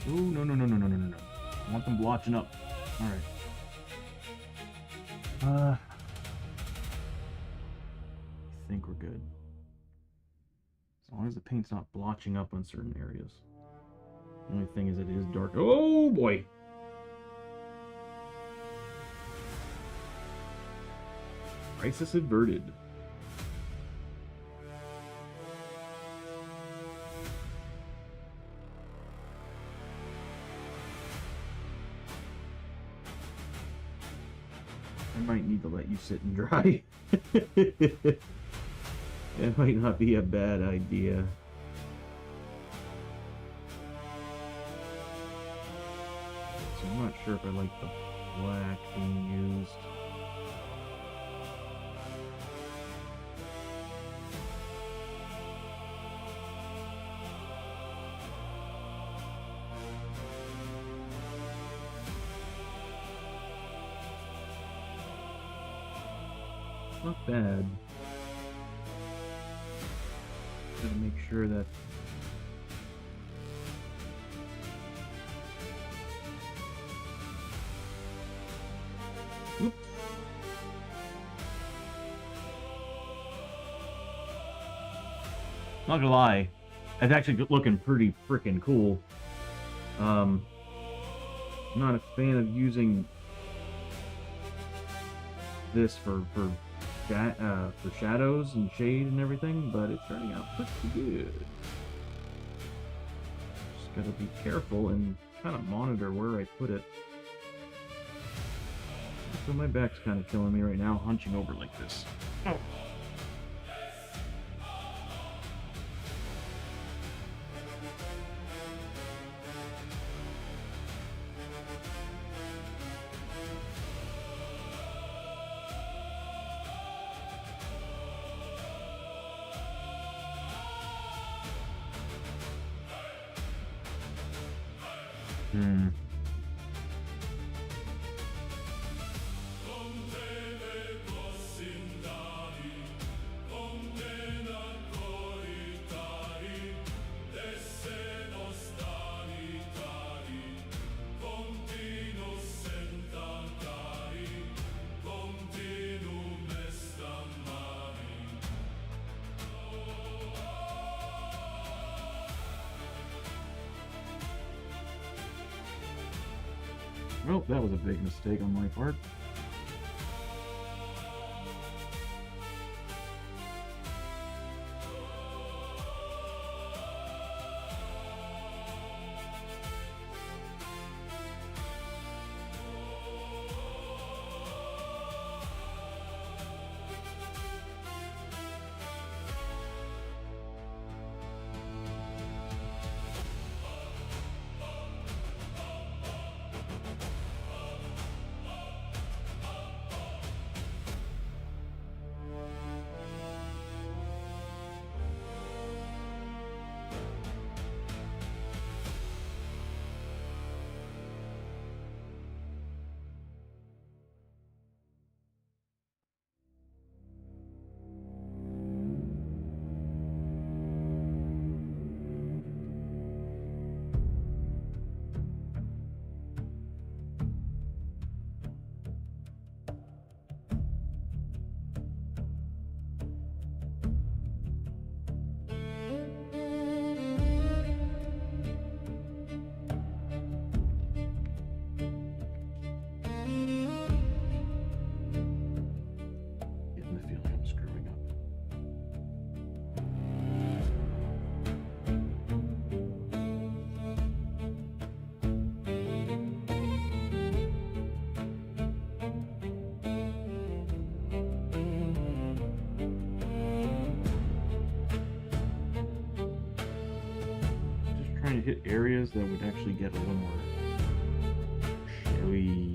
Ooh, no. I want them blotching up. Alright. I think we're good. As long as the paint's not blotching up on certain areas. The only thing is that it is dark. Oh boy! Crisis averted. I might need to let you sit and dry. It might not be a bad idea. So I'm not sure if I like the black being used. Not bad. Gotta make sure that Oops. Not gonna lie, it's actually looking pretty freaking cool. I'm not a fan of using this for shadows and shade and everything, but it's turning out pretty good. Just gotta be careful and kind of monitor where I put it. So my back's kind of killing me right now, hunching over like this. Oh. Well, that was a big mistake on my part. To hit areas that would actually get a little more showy.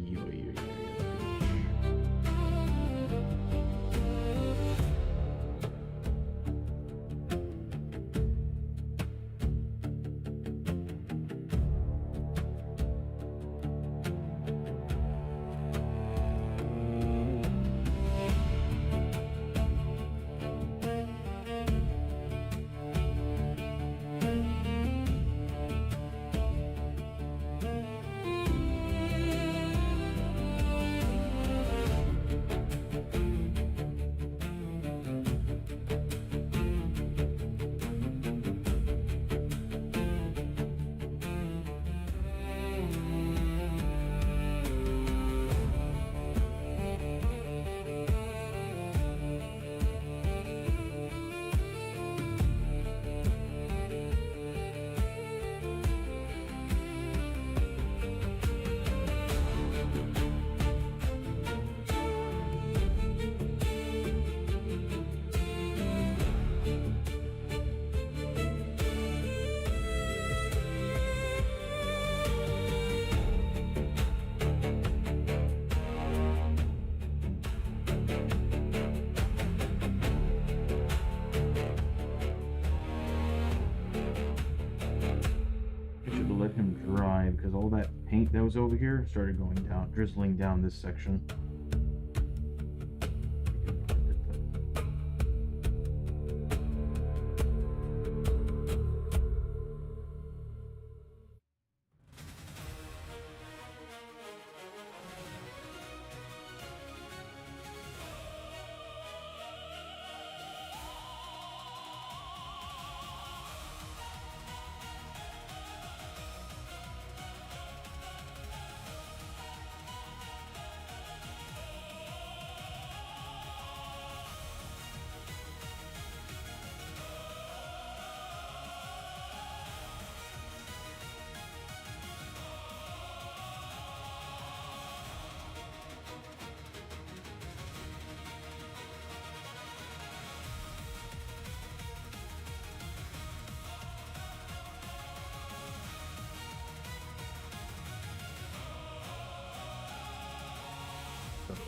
Because all that paint that was over here started going down, drizzling down this section.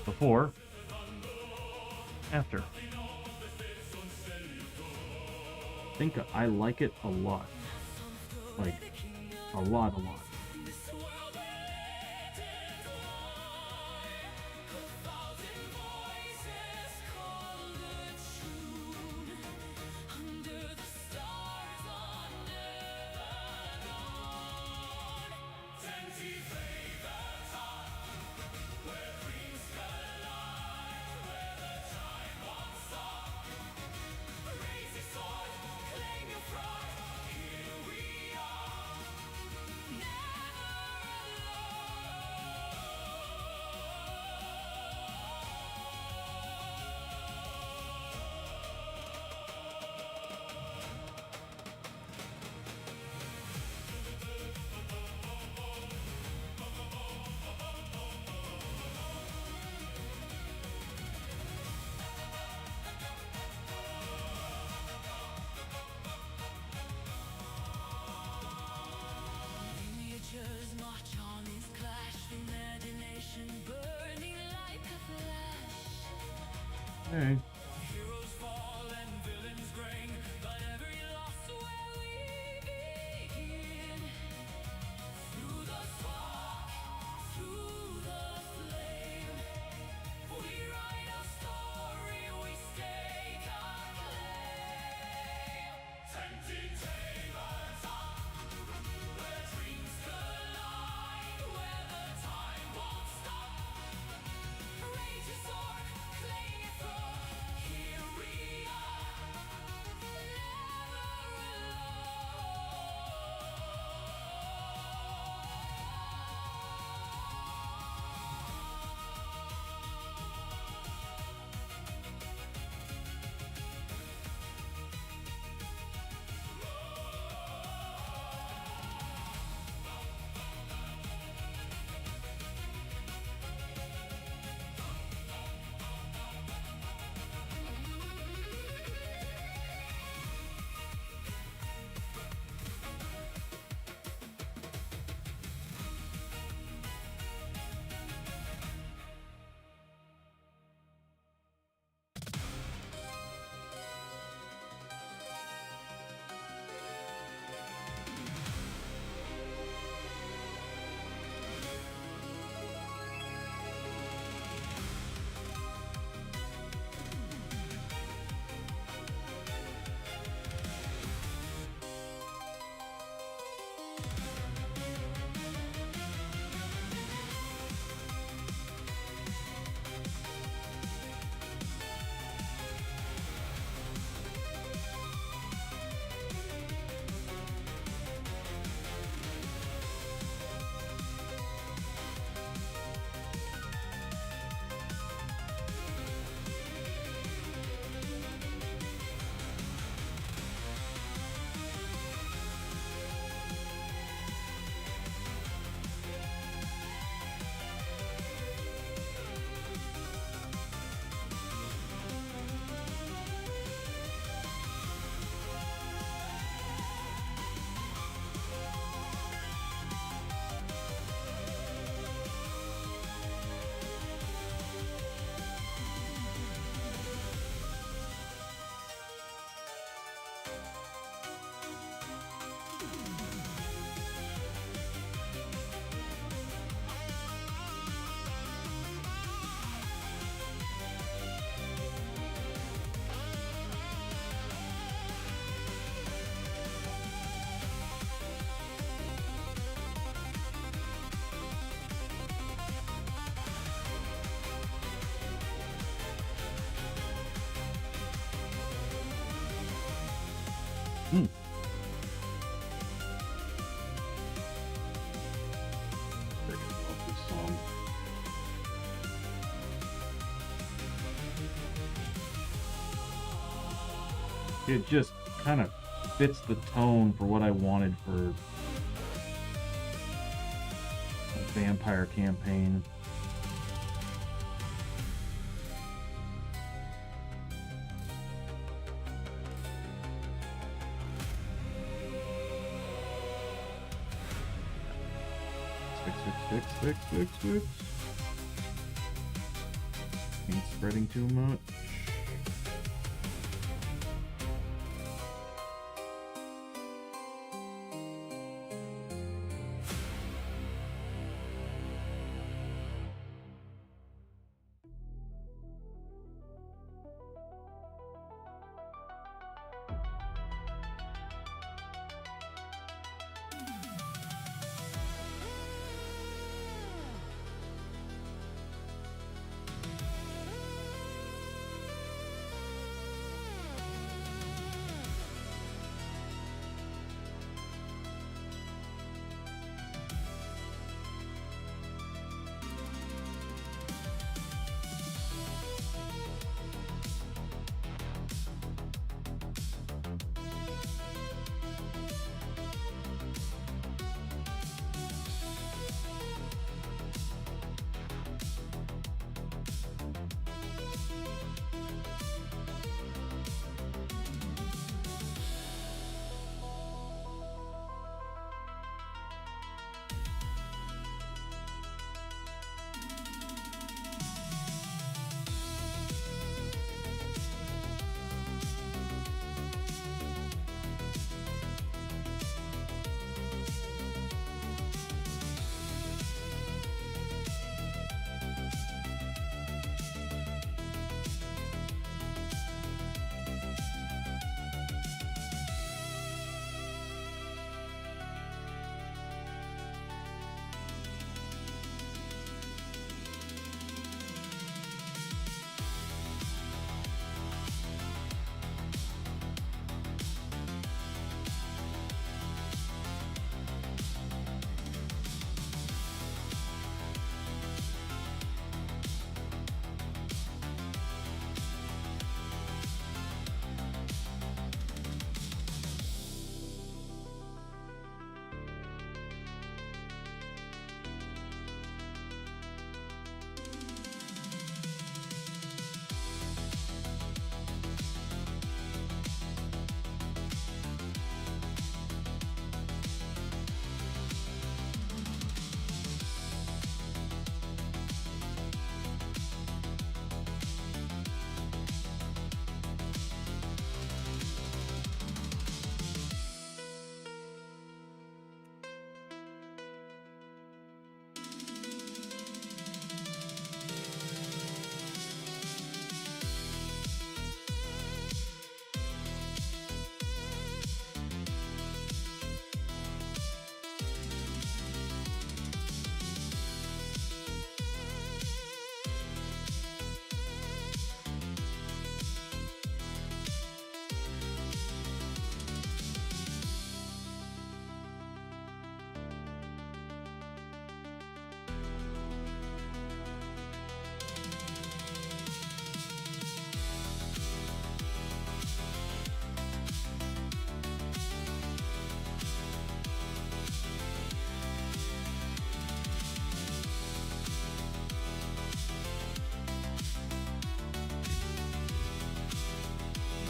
Before, after. I think I like it a lot. Like, a lot. Alright. It just kind of fits the tone for what I wanted for a vampire campaign. Fix. Ain't spreading too much.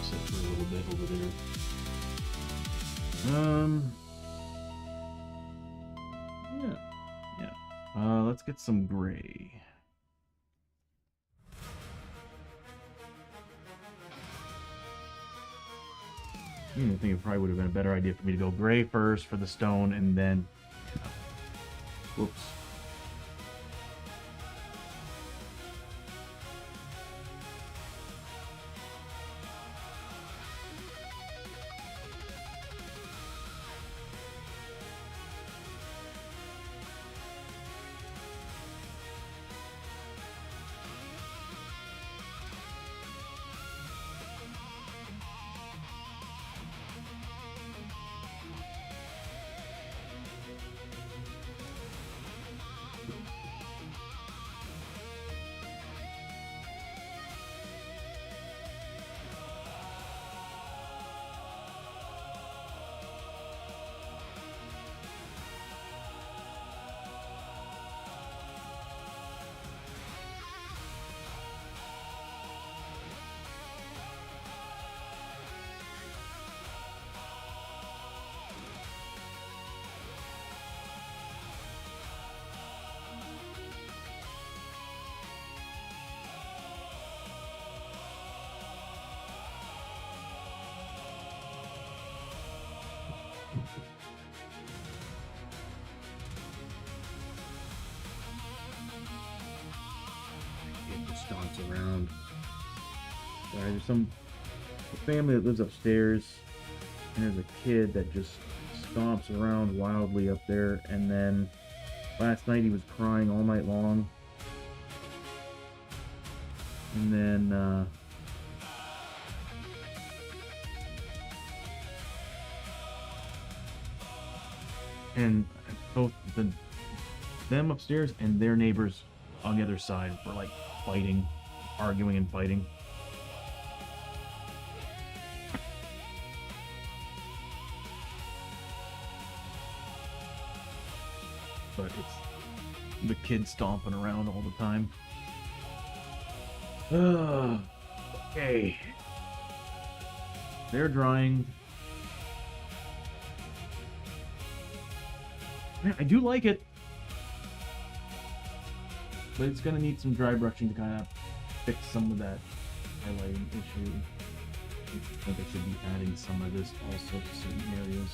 Sit for a little bit over there. Yeah. Let's get some gray. I think it probably would have been a better idea for me to go gray first for the stone and then... Whoops. stomps around. There's some family that lives upstairs, and there's a kid that just stomps around wildly up there. And then last night he was crying all night long. And then and both them upstairs and their neighbors on the other side were like fighting, arguing and fighting. But it's the kids stomping around all the time. Okay. They're drying. Man, I do like it. But it's gonna need some dry brushing to kind of fix some of that highlighting issue. I think I should be adding some of this also to certain areas.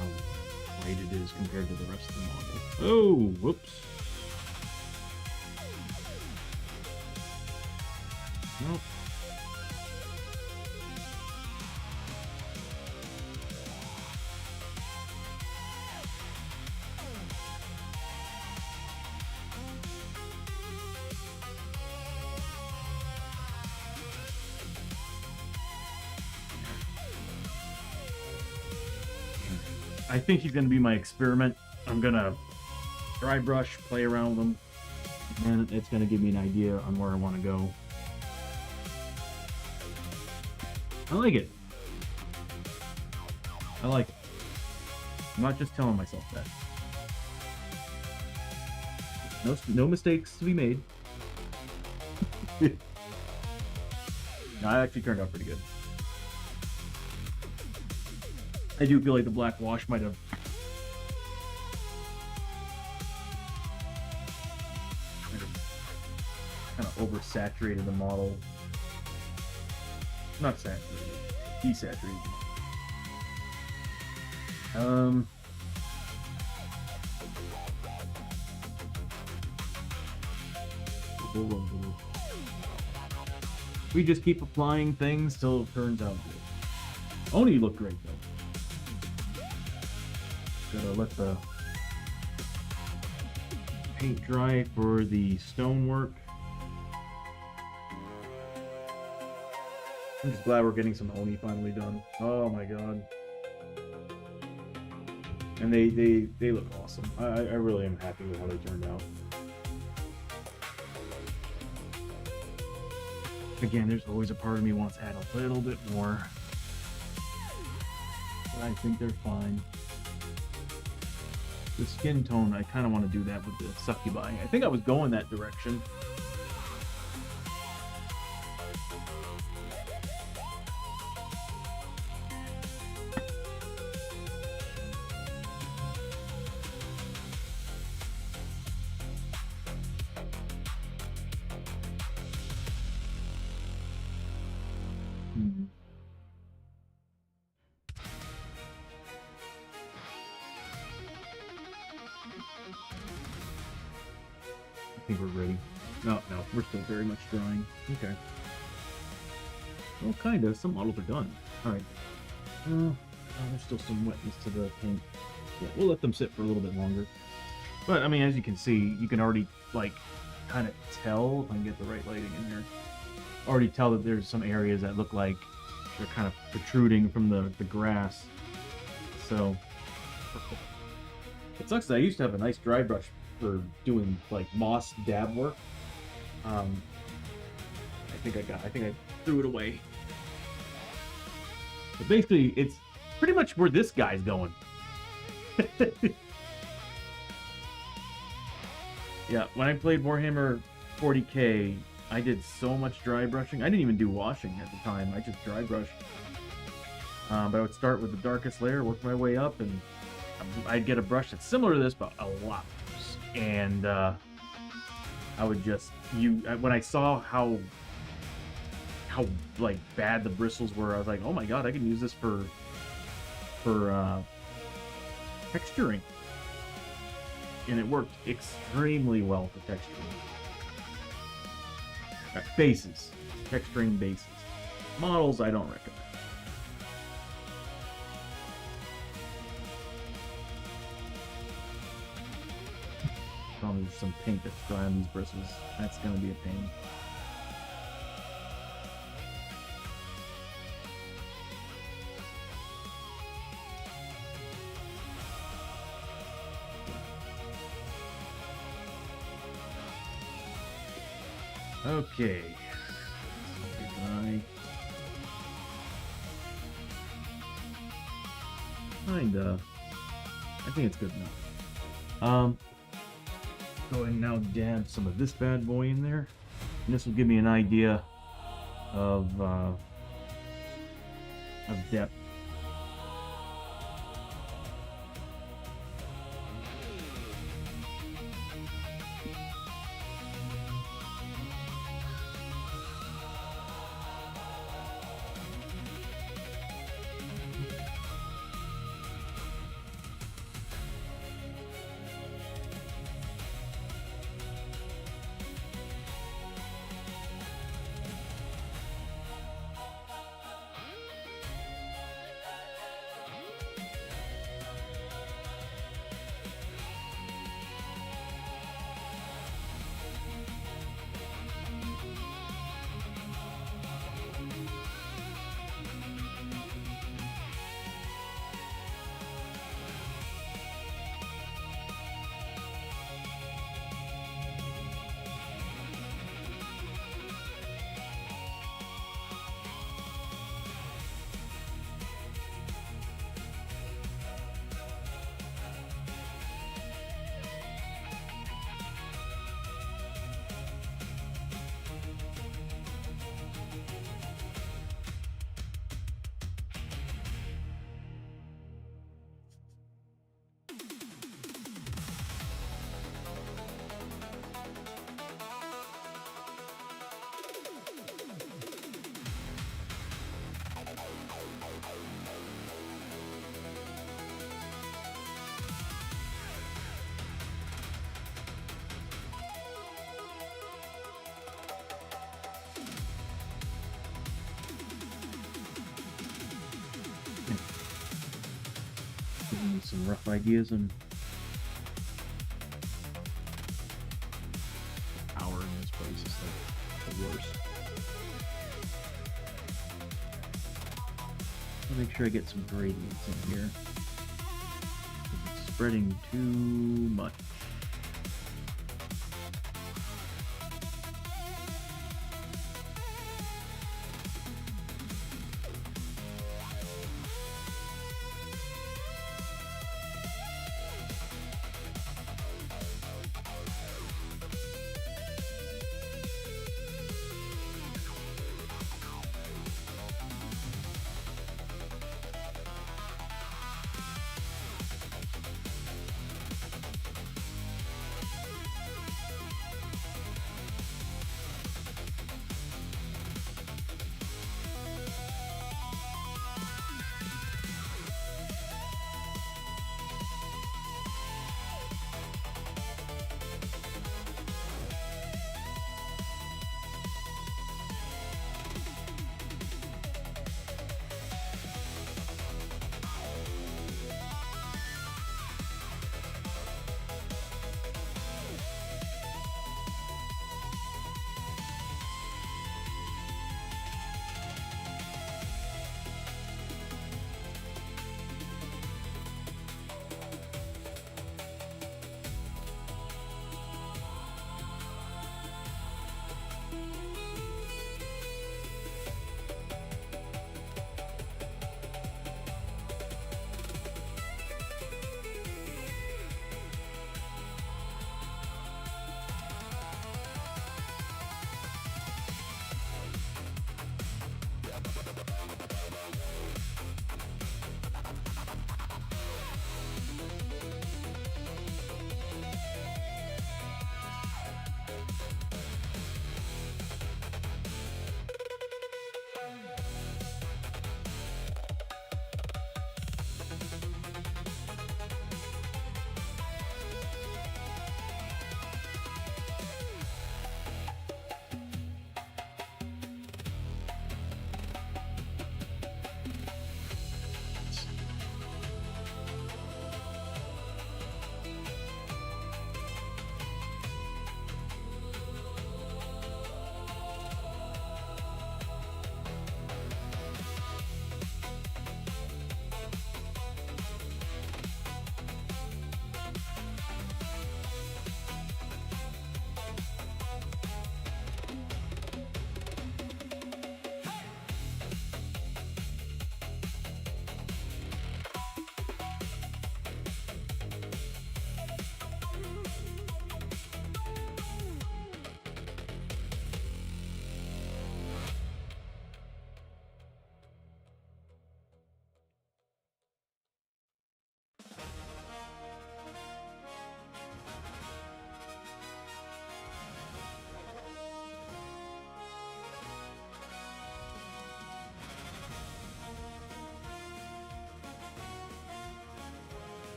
How light it is compared to the rest of the model. Oh, whoops. Nope. I think he's going to be my experiment. I'm going to dry brush, play around with him, and it's going to give me an idea on where I want to go. I like it. I like it. I'm not just telling myself that. No mistakes to be made. No, it actually turned out pretty good. I do feel like the black wash might have kind of oversaturated the model. Not saturated, desaturated. We just keep applying things till it turns out good. Oni looked great though. Gotta let the paint dry for the stonework. I'm just glad we're getting some Oni finally done. Oh my god. And they look awesome. I really am happy with how they turned out. Again, there's always a part of me wants to add a little bit more. But I think they're fine. The skin tone, I kind of want to do that with the succubi. I think I was going that direction. think we're ready. No, we're still very much drying. Okay. Well, kind of. Some models are done. All right. There's still some wetness to the paint. Yeah, we'll let them sit for a little bit longer. But, I mean, as you can see, you can already, like, kind of tell, if I can get the right lighting in here, already tell that there's some areas that look like they're kind of protruding from the grass. So, it sucks that I used to have a nice dry brush for doing, like, moss dab work. I think I threw it away. But basically, it's pretty much where this guy's going. Yeah, when I played Warhammer 40k, I did so much dry brushing. I didn't even do washing at the time. I just dry brushed. But I would start with the darkest layer, work my way up, and I'd get a brush that's similar to this, but a lot worse. And I would just when I saw how like bad the bristles were, I was like, oh my god, I can use this for texturing. And it worked extremely well for texturing. Bases. Texturing bases. Models, I don't recommend. There's some paint that's dry on these bristles. That's going to be a pain. Okay. Kinda. I think it's good enough. Go ahead and now dab some of this bad boy in there. And this will give me an idea of depth. Some rough ideas on power in this place is like the worst. I'll make sure I get some gradients in here. It's spreading too much.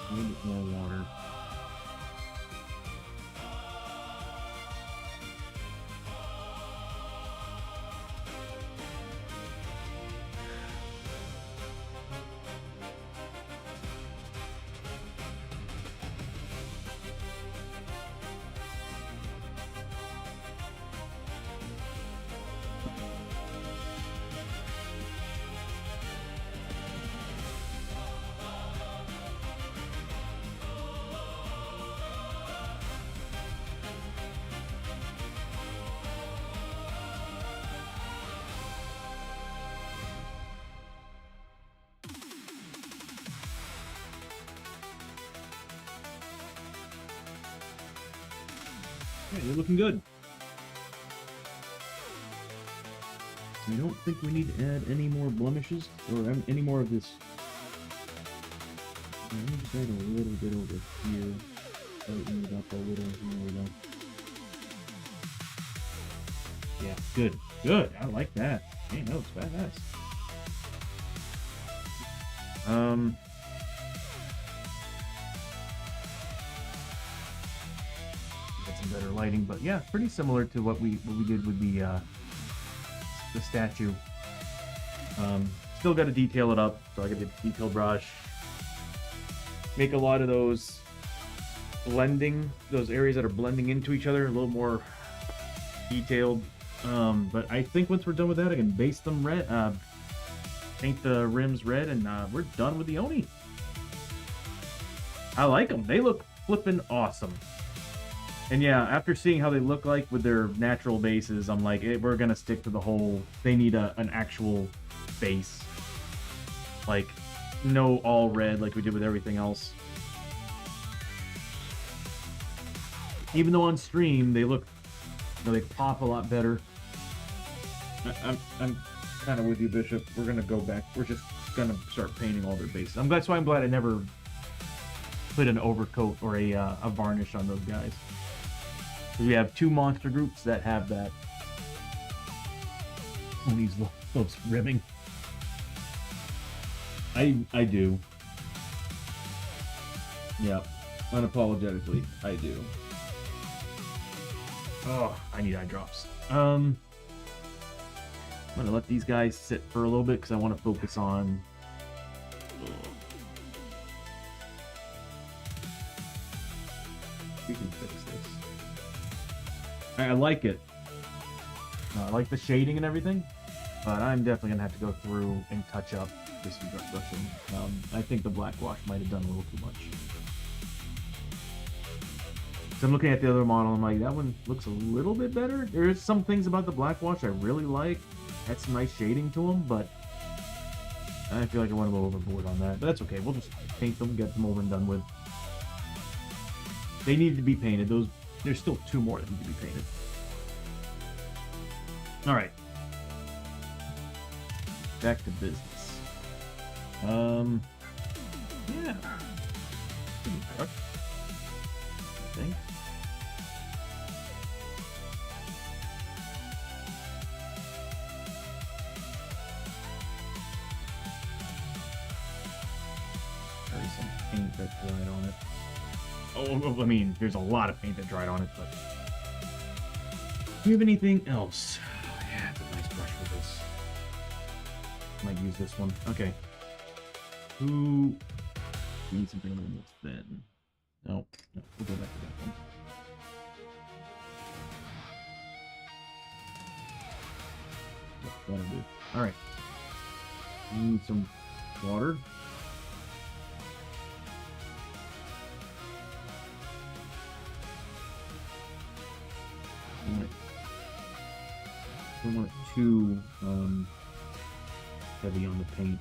A little bit more water. Yeah, you're looking good. I don't think we need to add any more blemishes or any more of this. Let me just add a little bit over here. Tighten it up a little. There we go. Yeah, good. Good. I like that. Hey, no, it's badass. Get some better lighting, but yeah, pretty similar to what we did with the statue. Still got to detail it up, so I got the detail brush. Make a lot of those blending, those areas that are blending into each other, a little more detailed. But I think once we're done with that, I can base them red, paint the rims red, and we're done with the Oni. I like them. They look flippin' awesome. And yeah, after seeing how they look like with their natural bases, I'm like, we're gonna stick to the whole, they need an actual base. Like, no all red like we did with everything else. Even though on stream, they look, they pop a lot better. I'm kind of with you, Bishop. We're gonna go back. We're just gonna start painting all their bases. That's why I'm glad I never put an overcoat or a varnish on those guys. We have two monster groups that have that. These loves ribbing. I do. Yeah, unapologetically, I do. Oh, I need eye drops. I'm gonna let these guys sit for a little bit because I want to focus on. We can fix this. I like it. I like the shading and everything, but I'm definitely gonna have to go through and touch up this brushing. I think the black wash might have done a little too much. So I'm looking at the other model, I'm like, that one looks a little bit better. There's some things about the black wash I really like. Had some nice shading to them, but I feel like I went a little overboard on that. But that's okay. We'll just paint them, get them over and done with. They need to be painted. There's still two more that need to be painted. All right. Back to business. Yeah. I think. There's some paint that dried on it. Oh, I mean, there's a lot of paint that dried on it, but... Do you have anything else? Yeah, it's a nice brush for this. Might use this one. Okay. Who... We need something a little more thin. No, we'll go back to that one. That'll do. Alright. We need some water. Don't want it too heavy on the paint.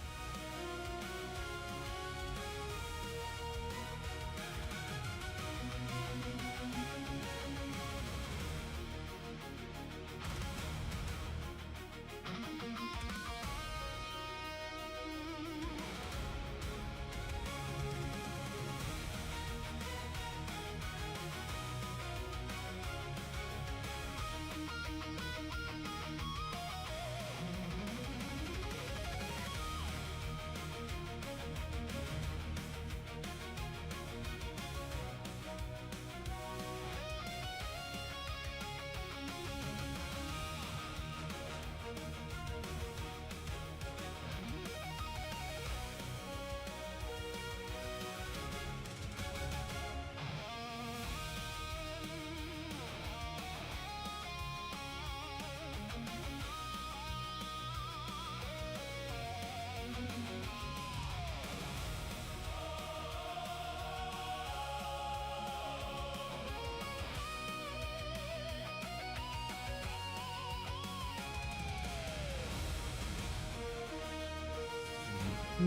That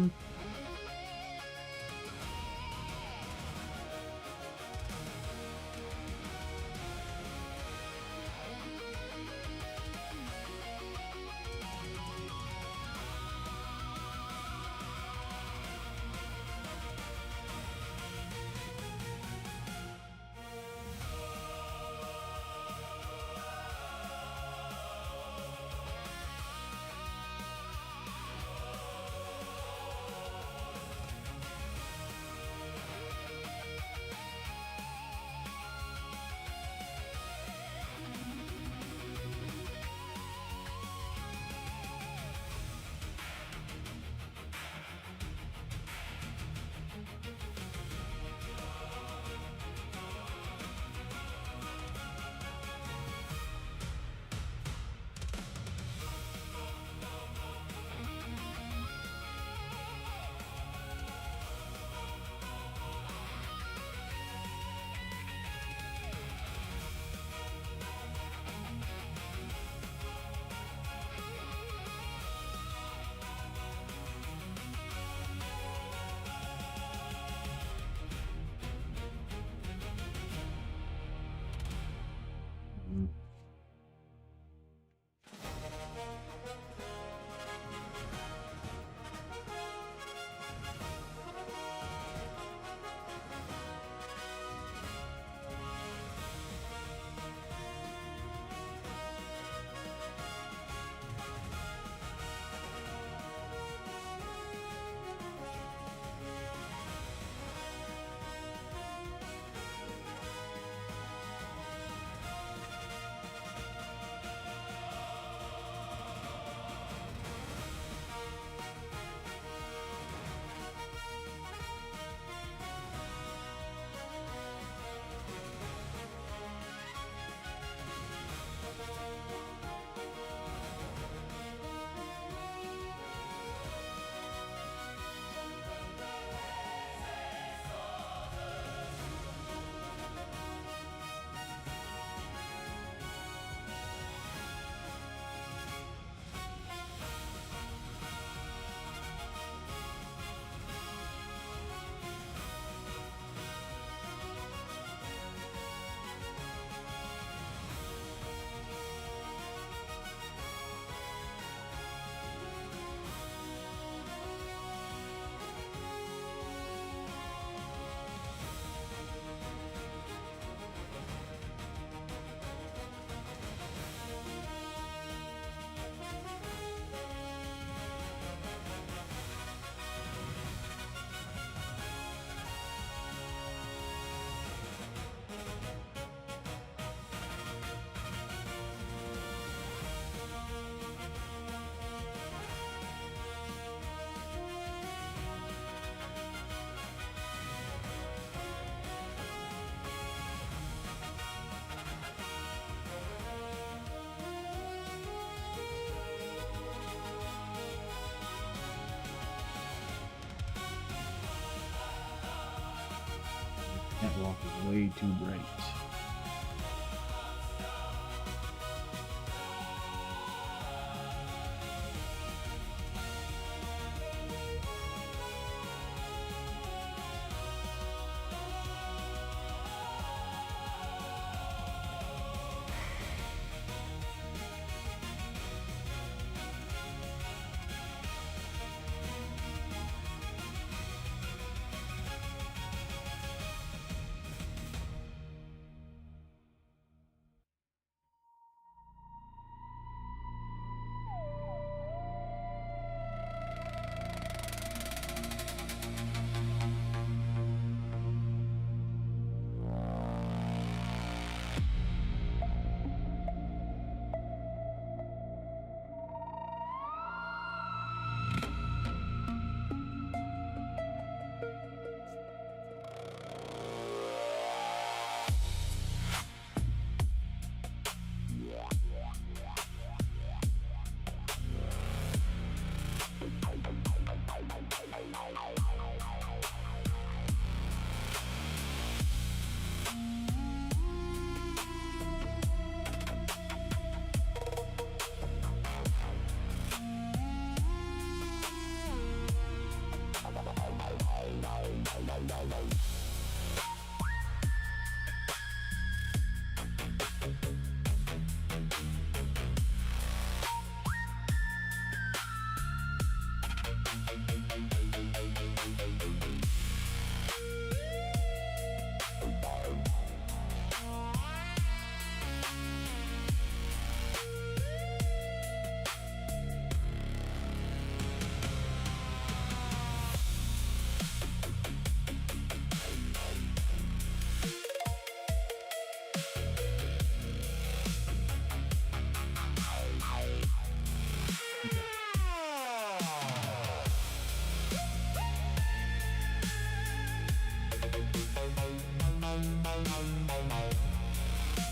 rock is way too bright.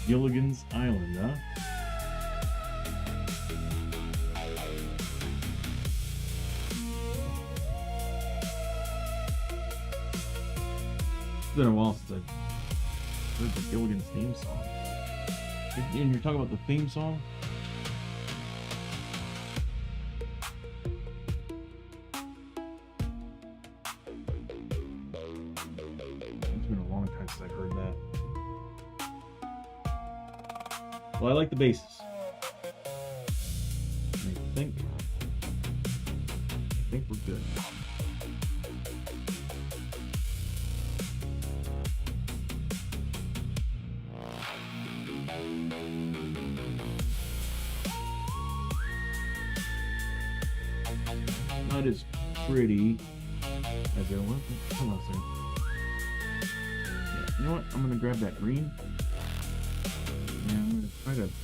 Gilligan's Island, huh? It's been a while since I've heard the Gilligan's theme song. And you're talking about the theme song? It's been a long time since I've heard that. Well, I like the basses. I think we're good. Not as pretty as I want. Come on, sir. Yeah, you know what? I'm gonna grab that green. Yeah, I'm gonna try something.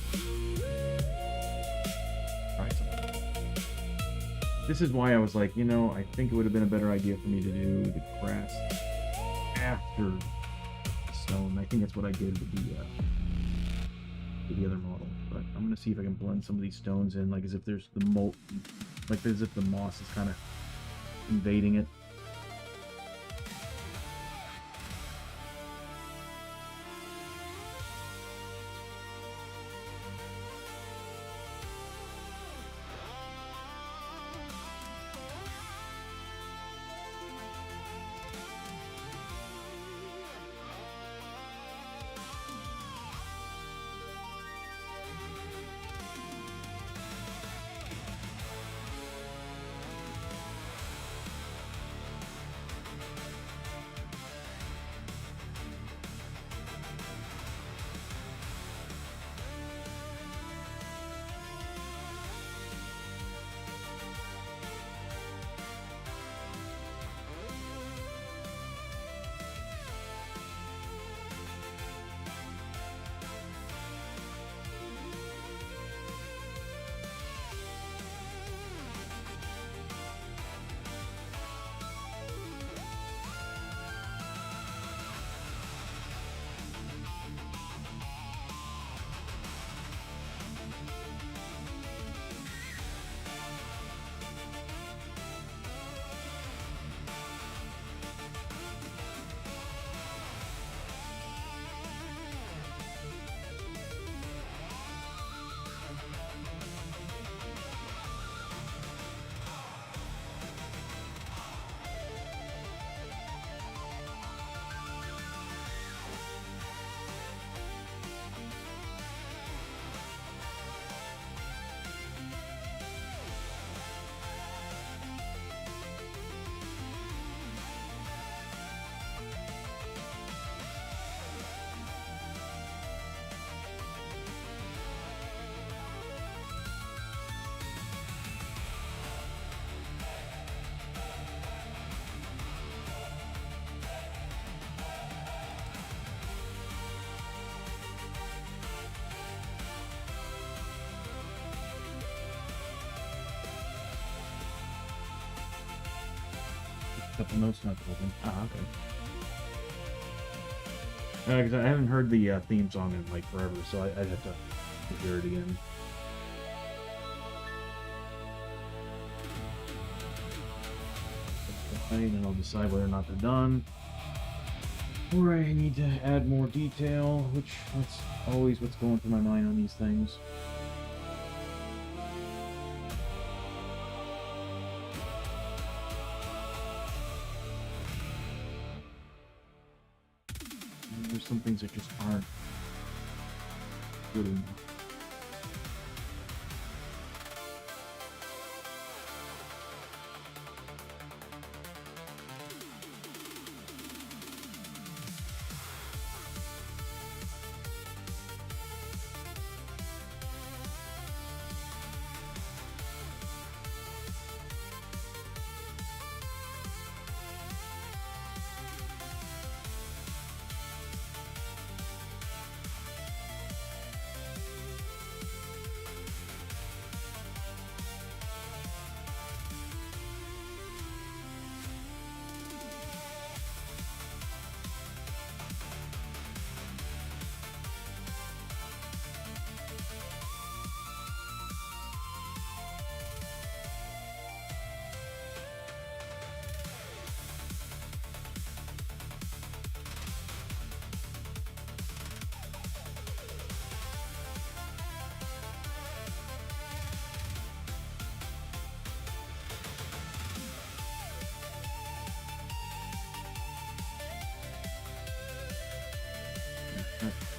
This is why I was like, you know, I think it would have been a better idea for me to do the grass after the stone. I think that's what I did with the other model. But I'm gonna see if I can blend some of these stones in, like as if there's the like as if the moss is kind of invading it. Couple notes not open. Ah, okay. Because I haven't heard the theme song in like forever, so I'd have to hear it again. And then I'll decide whether or not they're done, or I need to add more detail, which that's always what's going through my mind on these things. There's some things that just aren't good enough.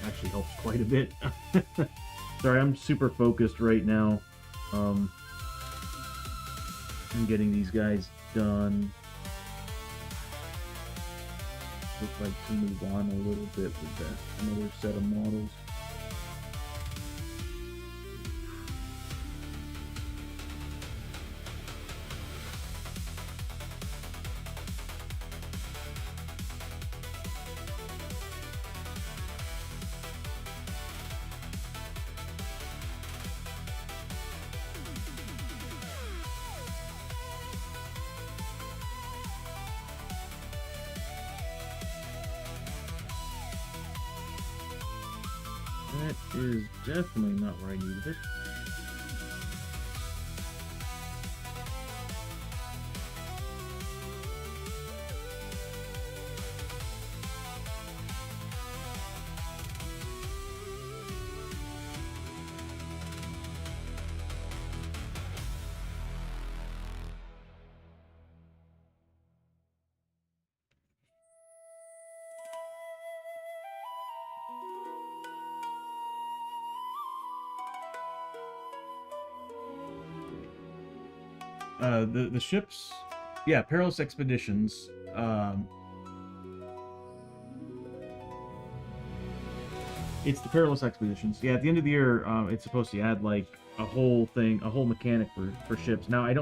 actually helps quite a bit. Sorry, I'm super focused right now. I'm getting these guys done. Look like to move on a little bit with that. Another set of models. That is definitely not where I needed it. The ships, yeah, Perilous Expeditions. It's the Perilous Expeditions. Yeah, at the end of the year, it's supposed to add like a whole mechanic for ships. Now, I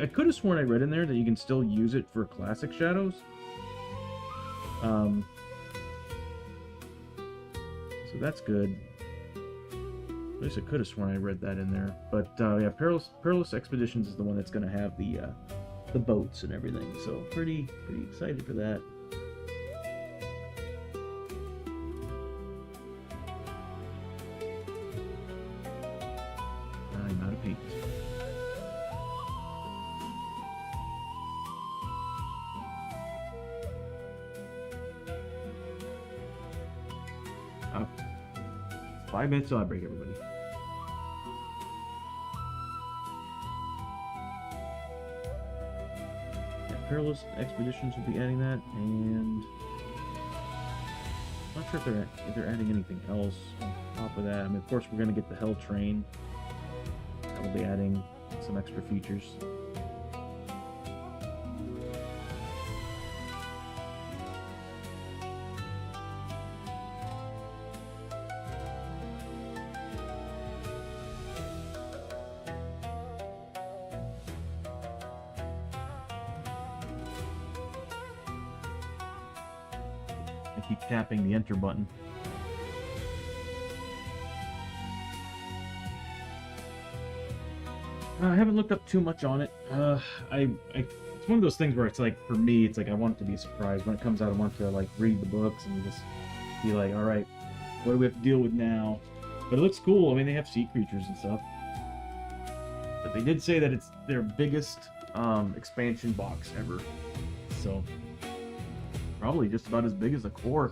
could have sworn I read in there that you can still use it for classic shadows. So that's good. At least I could have sworn I read that in there. But yeah, Perilous Expeditions is the one that's going to have the boats and everything. So pretty excited for that. I'm out of paint. Oh. 5 minutes, so I break everybody. Perilous Expeditions will be adding that, and I'm not sure if they're adding anything else on top of that. I mean, of course, we're going to get the Hell Train. That will be adding some extra features. I keep tapping the enter button. I haven't looked up too much on it. It's one of those things where it's like, for me, it's like I want it to be a surprise. When it comes out, I want to like read the books and just be like, all right, what do we have to deal with now? But it looks cool. I mean, they have sea creatures and stuff. But they did say that it's their biggest expansion box ever. So probably just about as big as a core.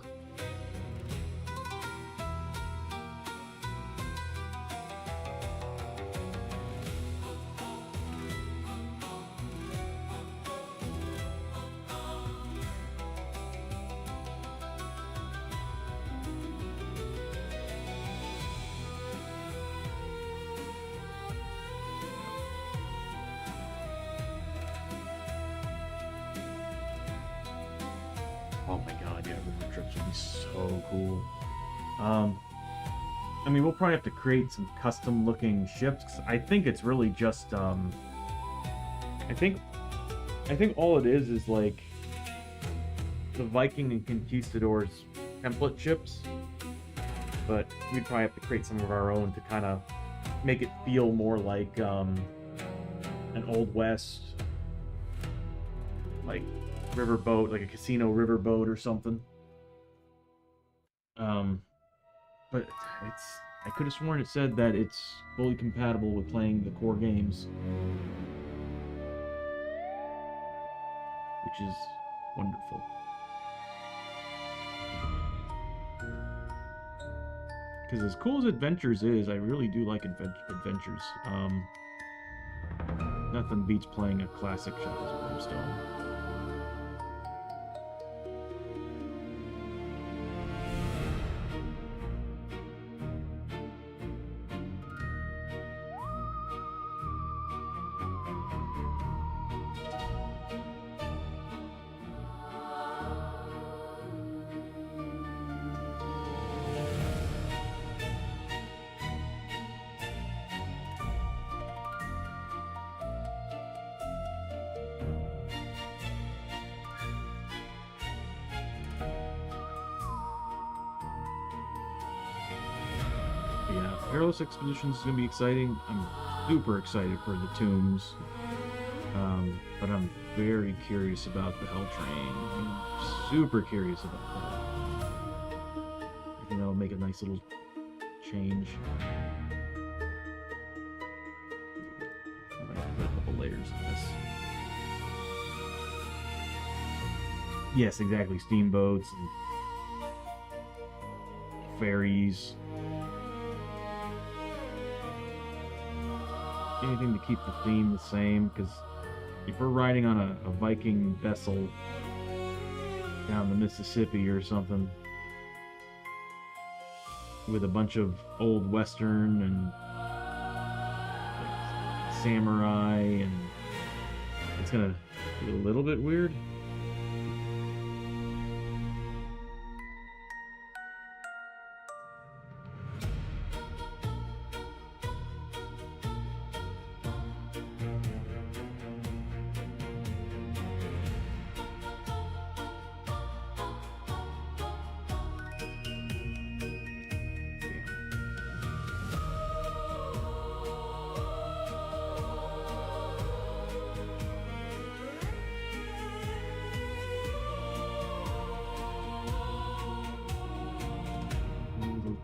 Oh my god, yeah, river trips would be so cool. I mean, we'll probably have to create some custom looking ships, 'cause I think it's really just I think all it is like the Viking and Conquistadors template ships, but we'd probably have to create some of our own to kind of make it feel more like an Old West, like riverboat, like a casino riverboat or something. But I could have sworn it said that it's fully compatible with playing the core games, which is wonderful. Because as cool as Adventures is, I really do like Adventures. Nothing beats playing a classic Shadows of Brimstone. Perilous Expeditions is going to be exciting. I'm super excited for the tombs. But I'm very curious about the Hell Train. I'm super curious about that. I think that'll make a nice little change. I might have to put a couple layers in this. Yes, exactly. Steamboats and ferries. Anything to keep the theme the same, because if we're riding on a Viking vessel down the Mississippi or something with a bunch of old Western and like, samurai, and it's gonna be a little bit weird.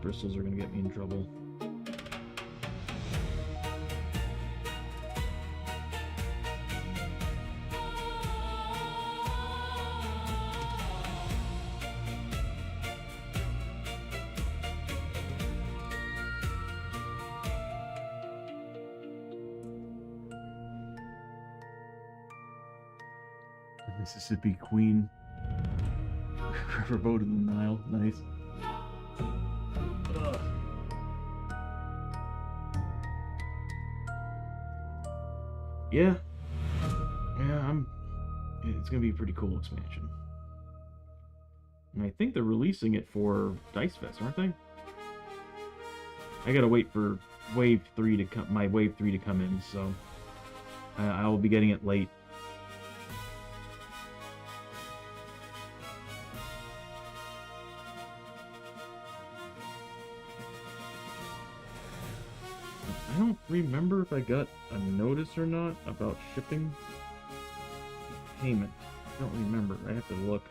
Bristles are going to get me in trouble. Mississippi Queen. Riverboat in the Nile. Nice. Yeah, it's gonna be a pretty cool expansion. And I think they're releasing it for Dice Fest, aren't they? I gotta wait for Wave 3 to come, my Wave 3 to come in, so I will be getting it late. I don't remember if I got a notice or not about shipping payment. I don't remember. I have to look.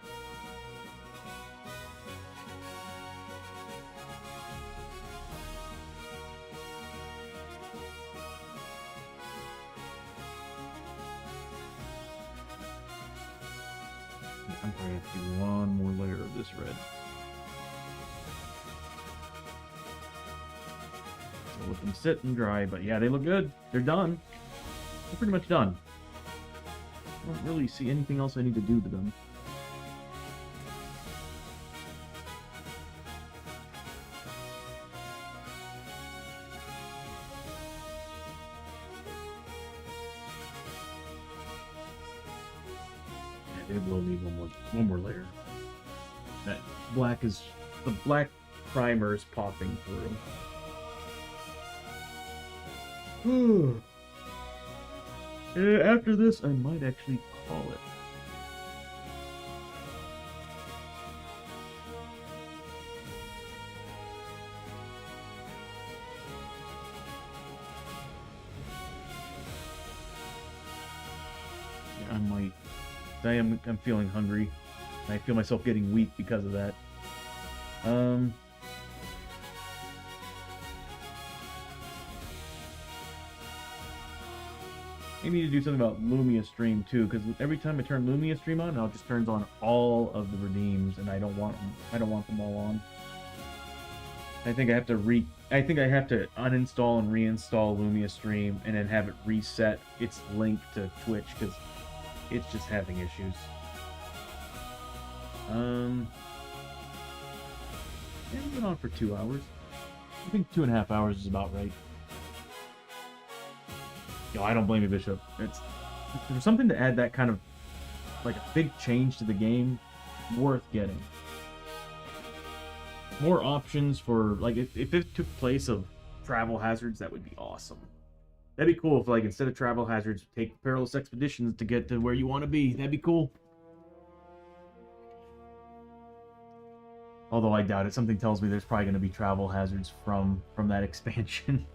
I'm probably have to do one more layer of this red. Let them sit and dry, but yeah, they look good. They're done. They're pretty much done. I don't really see anything else I need to do to them. Yeah, they will need one more layer. That black is, the black primer is popping through. After this, I might actually call it. Yeah, I might. I'm feeling hungry. I feel myself getting weak because of that. I need to do something about Lumia Stream too, because every time I turn Lumia Stream on, now it just turns on all of the redeems, and I don't want them all on. I think I have to uninstall and reinstall Lumia Stream, and then have it reset its link to Twitch because it's just having issues. It's been on for 2 hours. I think 2.5 hours is about right. Yo, I don't blame you, Bishop. There's something to add that kind of, like, a big change to the game, worth getting. More options for, like, if it took place of travel hazards, that would be awesome. That'd be cool if, like, instead of travel hazards, take perilous expeditions to get to where you want to be. That'd be cool. Although I doubt it. Something tells me there's probably going to be travel hazards from that expansion.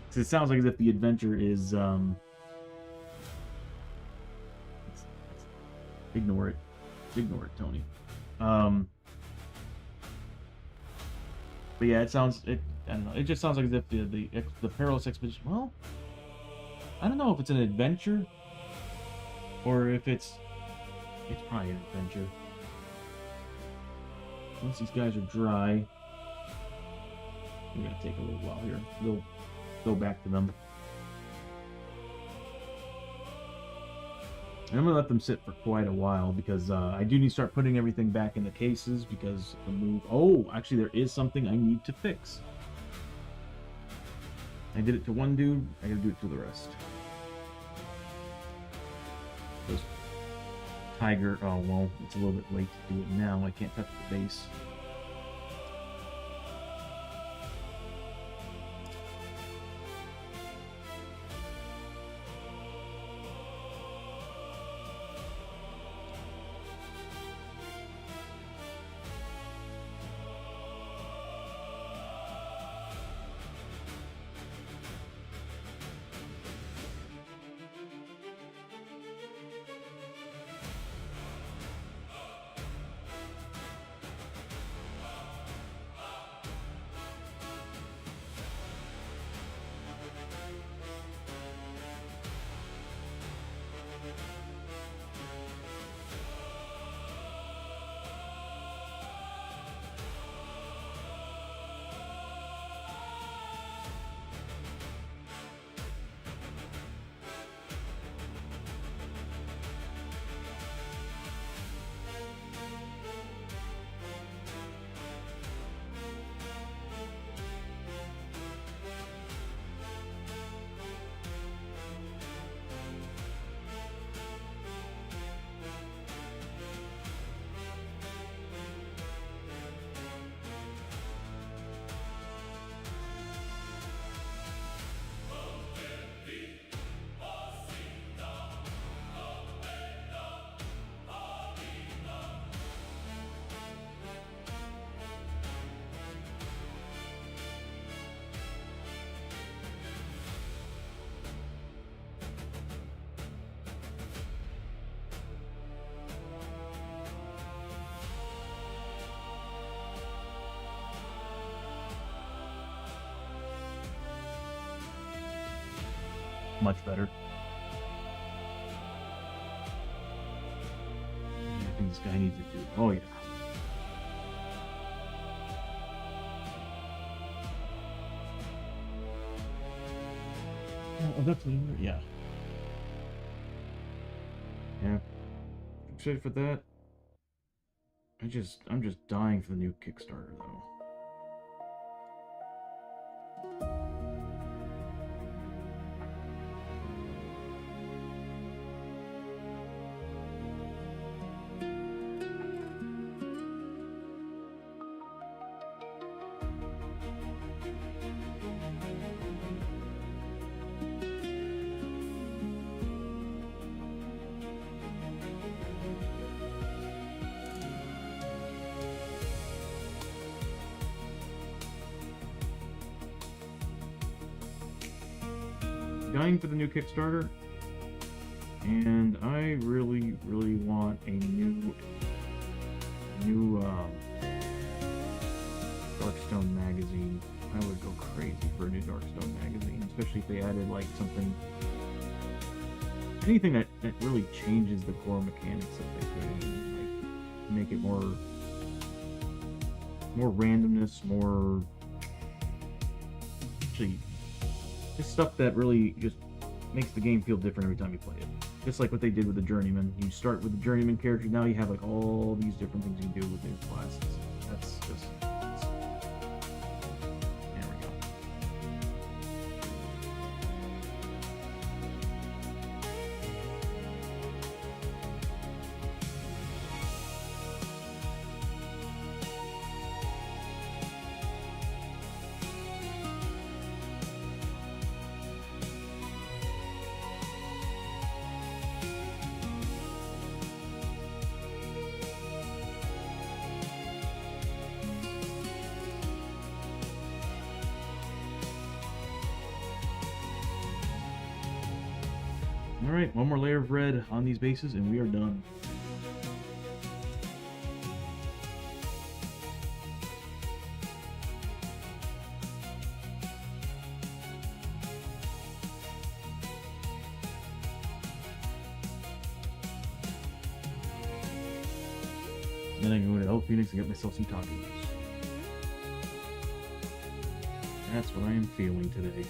So it sounds like as if the adventure is ignore it, Tony. But yeah, I don't know. It just sounds like as if the perilous expedition. Well, I don't know if it's an adventure or if it's probably an adventure. Once these guys are dry, we're gonna take a little while here. We'll go back to them. And I'm gonna let them sit for quite a while because I do need to start putting everything back in the cases because the move. Oh, actually, there is something I need to fix. I did it to one dude. I gotta do it to the rest. Those tiger. Oh well, it's a little bit late to do it now. I can't touch the base. Much better. I think this guy needs to do. Oh yeah. Oh, definitely. Yeah. Yeah. Excited for that. I'm just dying for the new Kickstarter though. Dying for the new Kickstarter, and I really want a new Darkstone magazine. I would go crazy for a new Darkstone magazine, especially if they added like anything that really changes the core mechanics of the game, like make it more randomness, more actually. Just stuff that really just makes the game feel different every time you play it. Just like what they did with the Journeyman. You start with the Journeyman character, now you have like all these different things you can do with new classes. That's just... There we go. Alright, one more layer of red on these bases and we are done. Then I can go to El Phoenix and get myself some tacos. That's what I am feeling today.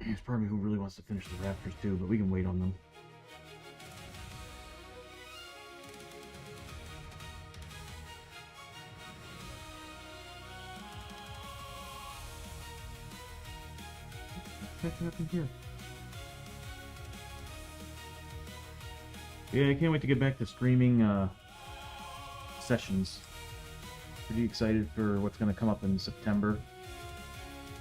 There's part of me who really wants to finish the Raptors too, but we can wait on them. What the heck happened here? Yeah, I can't wait to get back to streaming sessions. Pretty excited for what's going to come up in September.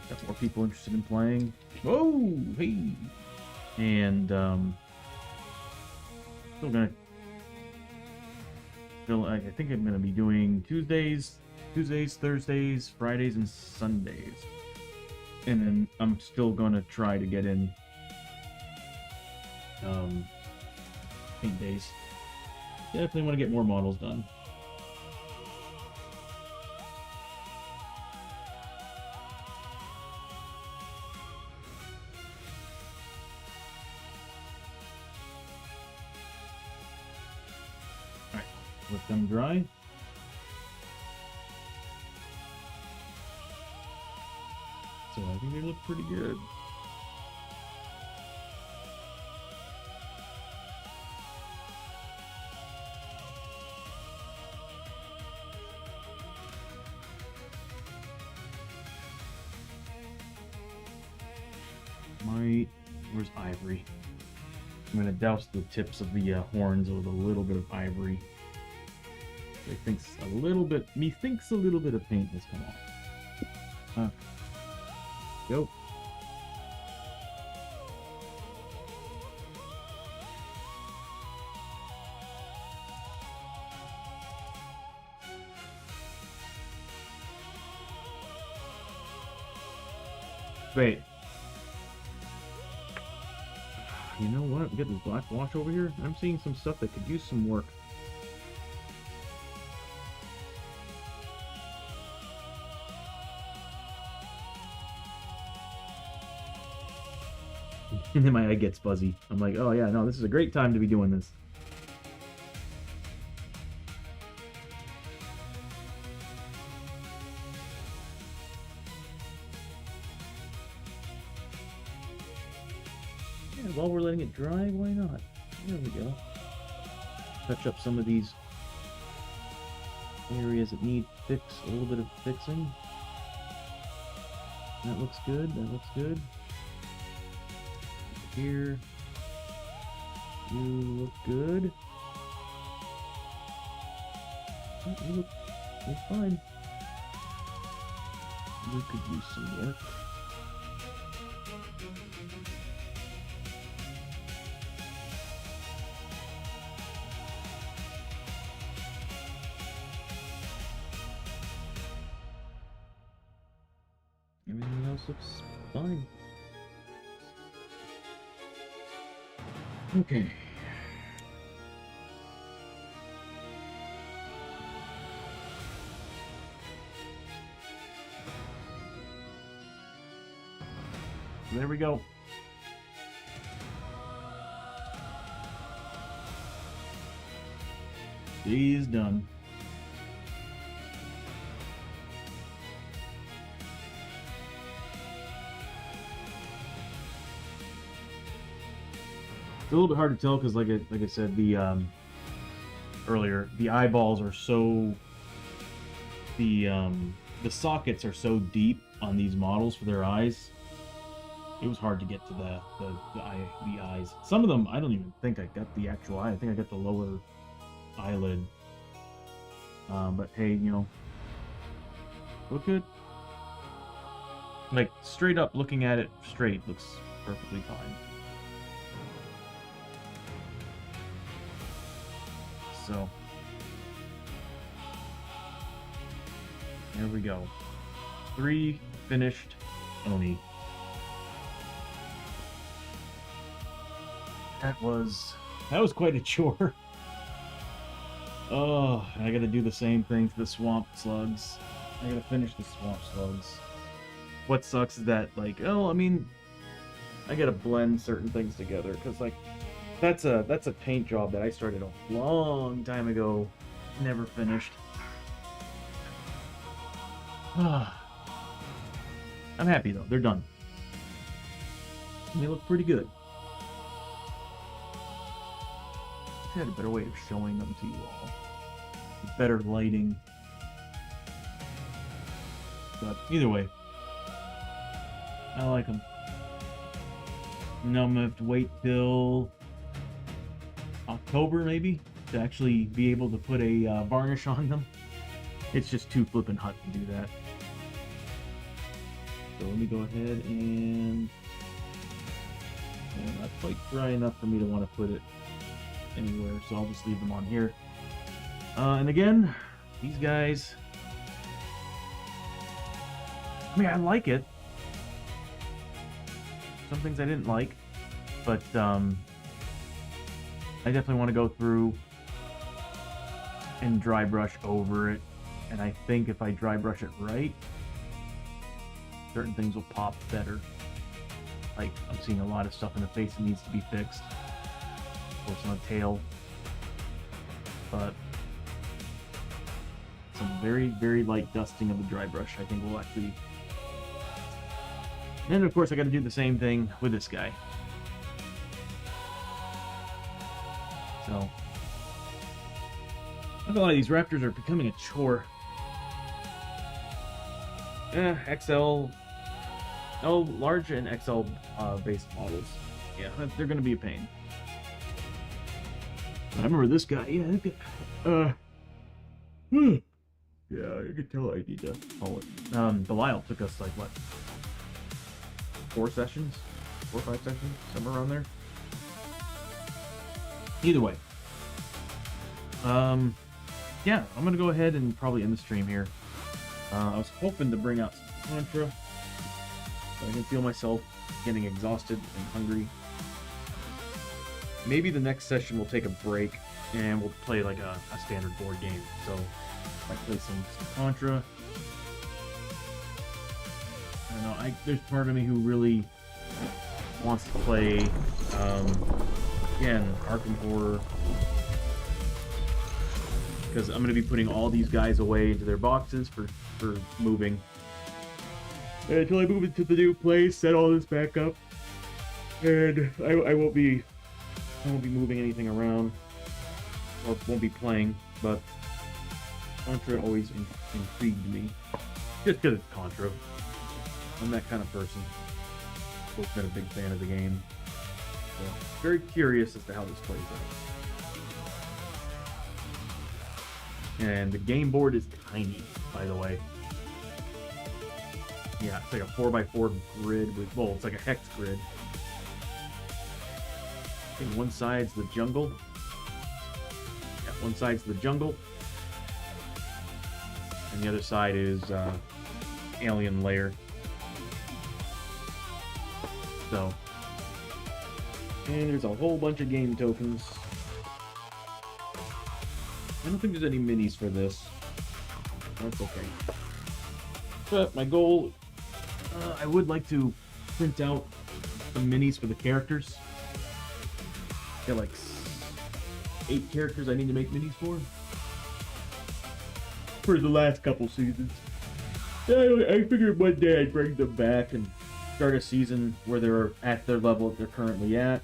Got more people interested in playing. Oh, hey! And, still gonna... I think I'm gonna be doing Tuesdays, Thursdays, Fridays, and Sundays. And then I'm still gonna try to get in, paint days. Definitely want to get more models done. Let them dry. So I think they look pretty good. Where's ivory? I'm gonna douse the tips of the horns with a little bit of ivory. Methinks a little bit of paint has come off. Go. Wait. You know what? We got this black wash over here. I'm seeing some stuff that could use some work. And then my eye gets fuzzy. I'm like, oh yeah, no, this is a great time to be doing this. Yeah, while we're letting it dry, why not? There we go. Touch up some of these areas that need a little bit of fixing. That looks good, that looks good. Here, you look good. Oh, you look fine. You could use some work. Everything else looks fine. Okay. There we go. Day is done. It's a little bit hard to tell because, like I said, the earlier, the eyeballs are so the sockets are so deep on these models for their eyes. It was hard to get to the eyes. Some of them, I don't even think I got the actual eye. I think I got the lower eyelid. But hey, you know, look good. Like, straight up looking at it straight looks perfectly fine. So, there we go. 3 finished Oni. That was quite a chore. Oh, I gotta do the same thing to the swamp slugs. I gotta finish the swamp slugs. What sucks is that, like, oh, I mean, I gotta blend certain things together, because, like, that's a paint job that I started a long time ago, never finished. I'm happy, though. They're done. And they look pretty good. I had a better way of showing them to you all. Better lighting. But either way, I like them. Now I'm gonna have to wait till October maybe to actually be able to put a varnish on them. It's just too flippin' hot to do that. So let me go ahead and not quite dry enough for me to want to put it anywhere, so I'll just leave them on here. And again, these guys, I mean, I like it. Some things I didn't like, but I definitely want to go through and dry brush over it. And I think if I dry brush it right, certain things will pop better. Like, I'm seeing a lot of stuff in the face that needs to be fixed. Of course, on the tail. But some very, very light dusting of the dry brush, I think, will actually... And of course, I got to do the same thing with this guy. So, I feel like these raptors are becoming a chore. XL, large and XL based models. Yeah, they're gonna be a pain. I remember this guy. Yeah, yeah, I can tell I need to call it. Belial took us like what? 4 sessions? 4 or 5 sessions? Somewhere around there. Either way. Yeah, I'm gonna go ahead and probably end the stream here. I was hoping to bring out some Contra, but I can feel myself getting exhausted and hungry. Maybe the next session we'll take a break and we'll play like a standard board game. So I play some Contra. I don't know. There's part of me who really wants to play again Arkham Horror, because I'm going to be putting all these guys away into their boxes for moving. And until I move into the new place, set all this back up, and I won't be moving anything around, or won't be playing. But Contra always intrigued me, just because it's Contra. I'm that kind of person. I've been a big fan of the game. So, very curious as to how this plays out. And the game board is tiny, by the way. Yeah, it's like a 4x4 grid with, well, it's like a hex grid. I think one side's the jungle. Yeah, one side's the jungle. And the other side is alien lair. So, and there's a whole bunch of game tokens. I don't think there's any minis for this. That's okay. But my goal, I would like to print out some minis for the characters. Got like 8 characters I need to make minis for the last couple seasons. I figured one day I'd bring them back and start a season where they're at their level that they're currently at.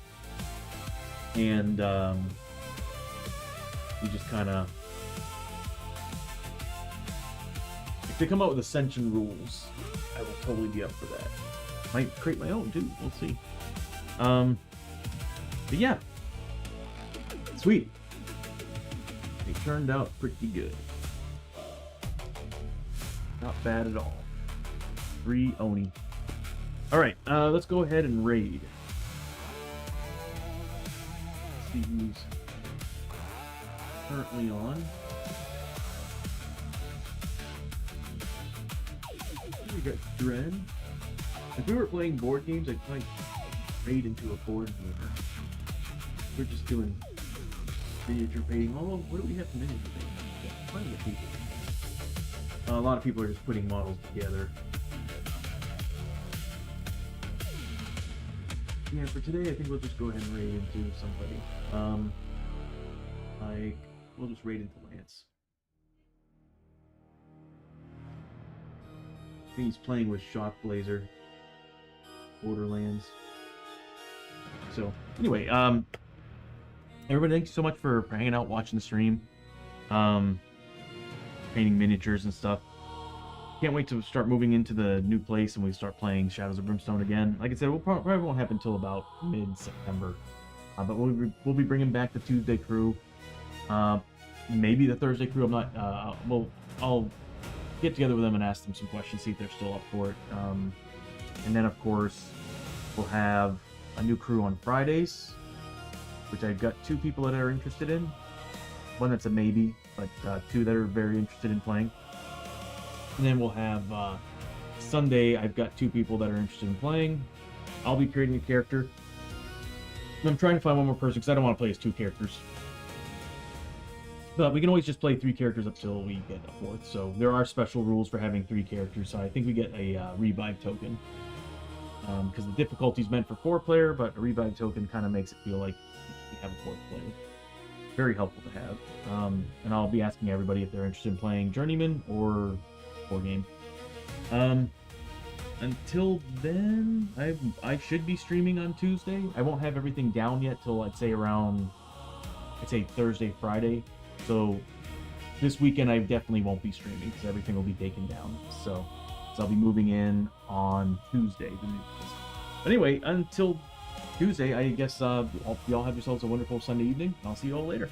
and we just kind of, if they come out with Ascension rules, I will totally be up for that. Might create my own too. We'll see. But yeah, sweet. They turned out pretty good. Not bad at all. 3 Oni. All right, let's go ahead and raid. See who's currently on. We got Dren. If we were playing board games, I'd probably raid into a board gamer. We're just doing miniature painting. Although, what do we have for miniature painting? Plenty of people. A lot of people are just putting models together. Yeah, for today, I think we'll just go ahead and raid into somebody. Like, we'll just raid into Lance. I think he's playing with Shock Blazer. Borderlands. So, anyway, everybody, thank you so much for hanging out, watching the stream. Painting miniatures and stuff. Can't wait to start moving into the new place and we start playing Shadows of Brimstone again. Like I said, it probably won't happen until about mid-September. But we'll be bringing back the Tuesday crew. Maybe the Thursday crew. I'm not. I'll get together with them and ask them some questions, see if they're still up for it. And then, of course, we'll have a new crew on Fridays, which I've got 2 people that are interested in. One that's a maybe, but 2 that are very interested in playing. And then we'll have Sunday, I've got 2 people that are interested in playing. I'll be creating a character. And I'm trying to find one more person because I don't want to play as 2 characters. But we can always just play 3 characters up till we get a 4th. So there are special rules for having 3 characters. So I think we get a revive token. Because the difficulty is meant for 4-player, but a revive token kind of makes it feel like we have a 4th player. Very helpful to have. And I'll be asking everybody if they're interested in playing Journeyman or 4 game. Until then, I should be streaming on Tuesday. I won't have everything down yet till I'd say around Thursday, Friday. So this weekend I definitely won't be streaming because everything will be taken down. So I'll be moving in on Tuesday. But anyway, until Tuesday, I guess y'all have yourselves a wonderful Sunday evening. I'll see you all later.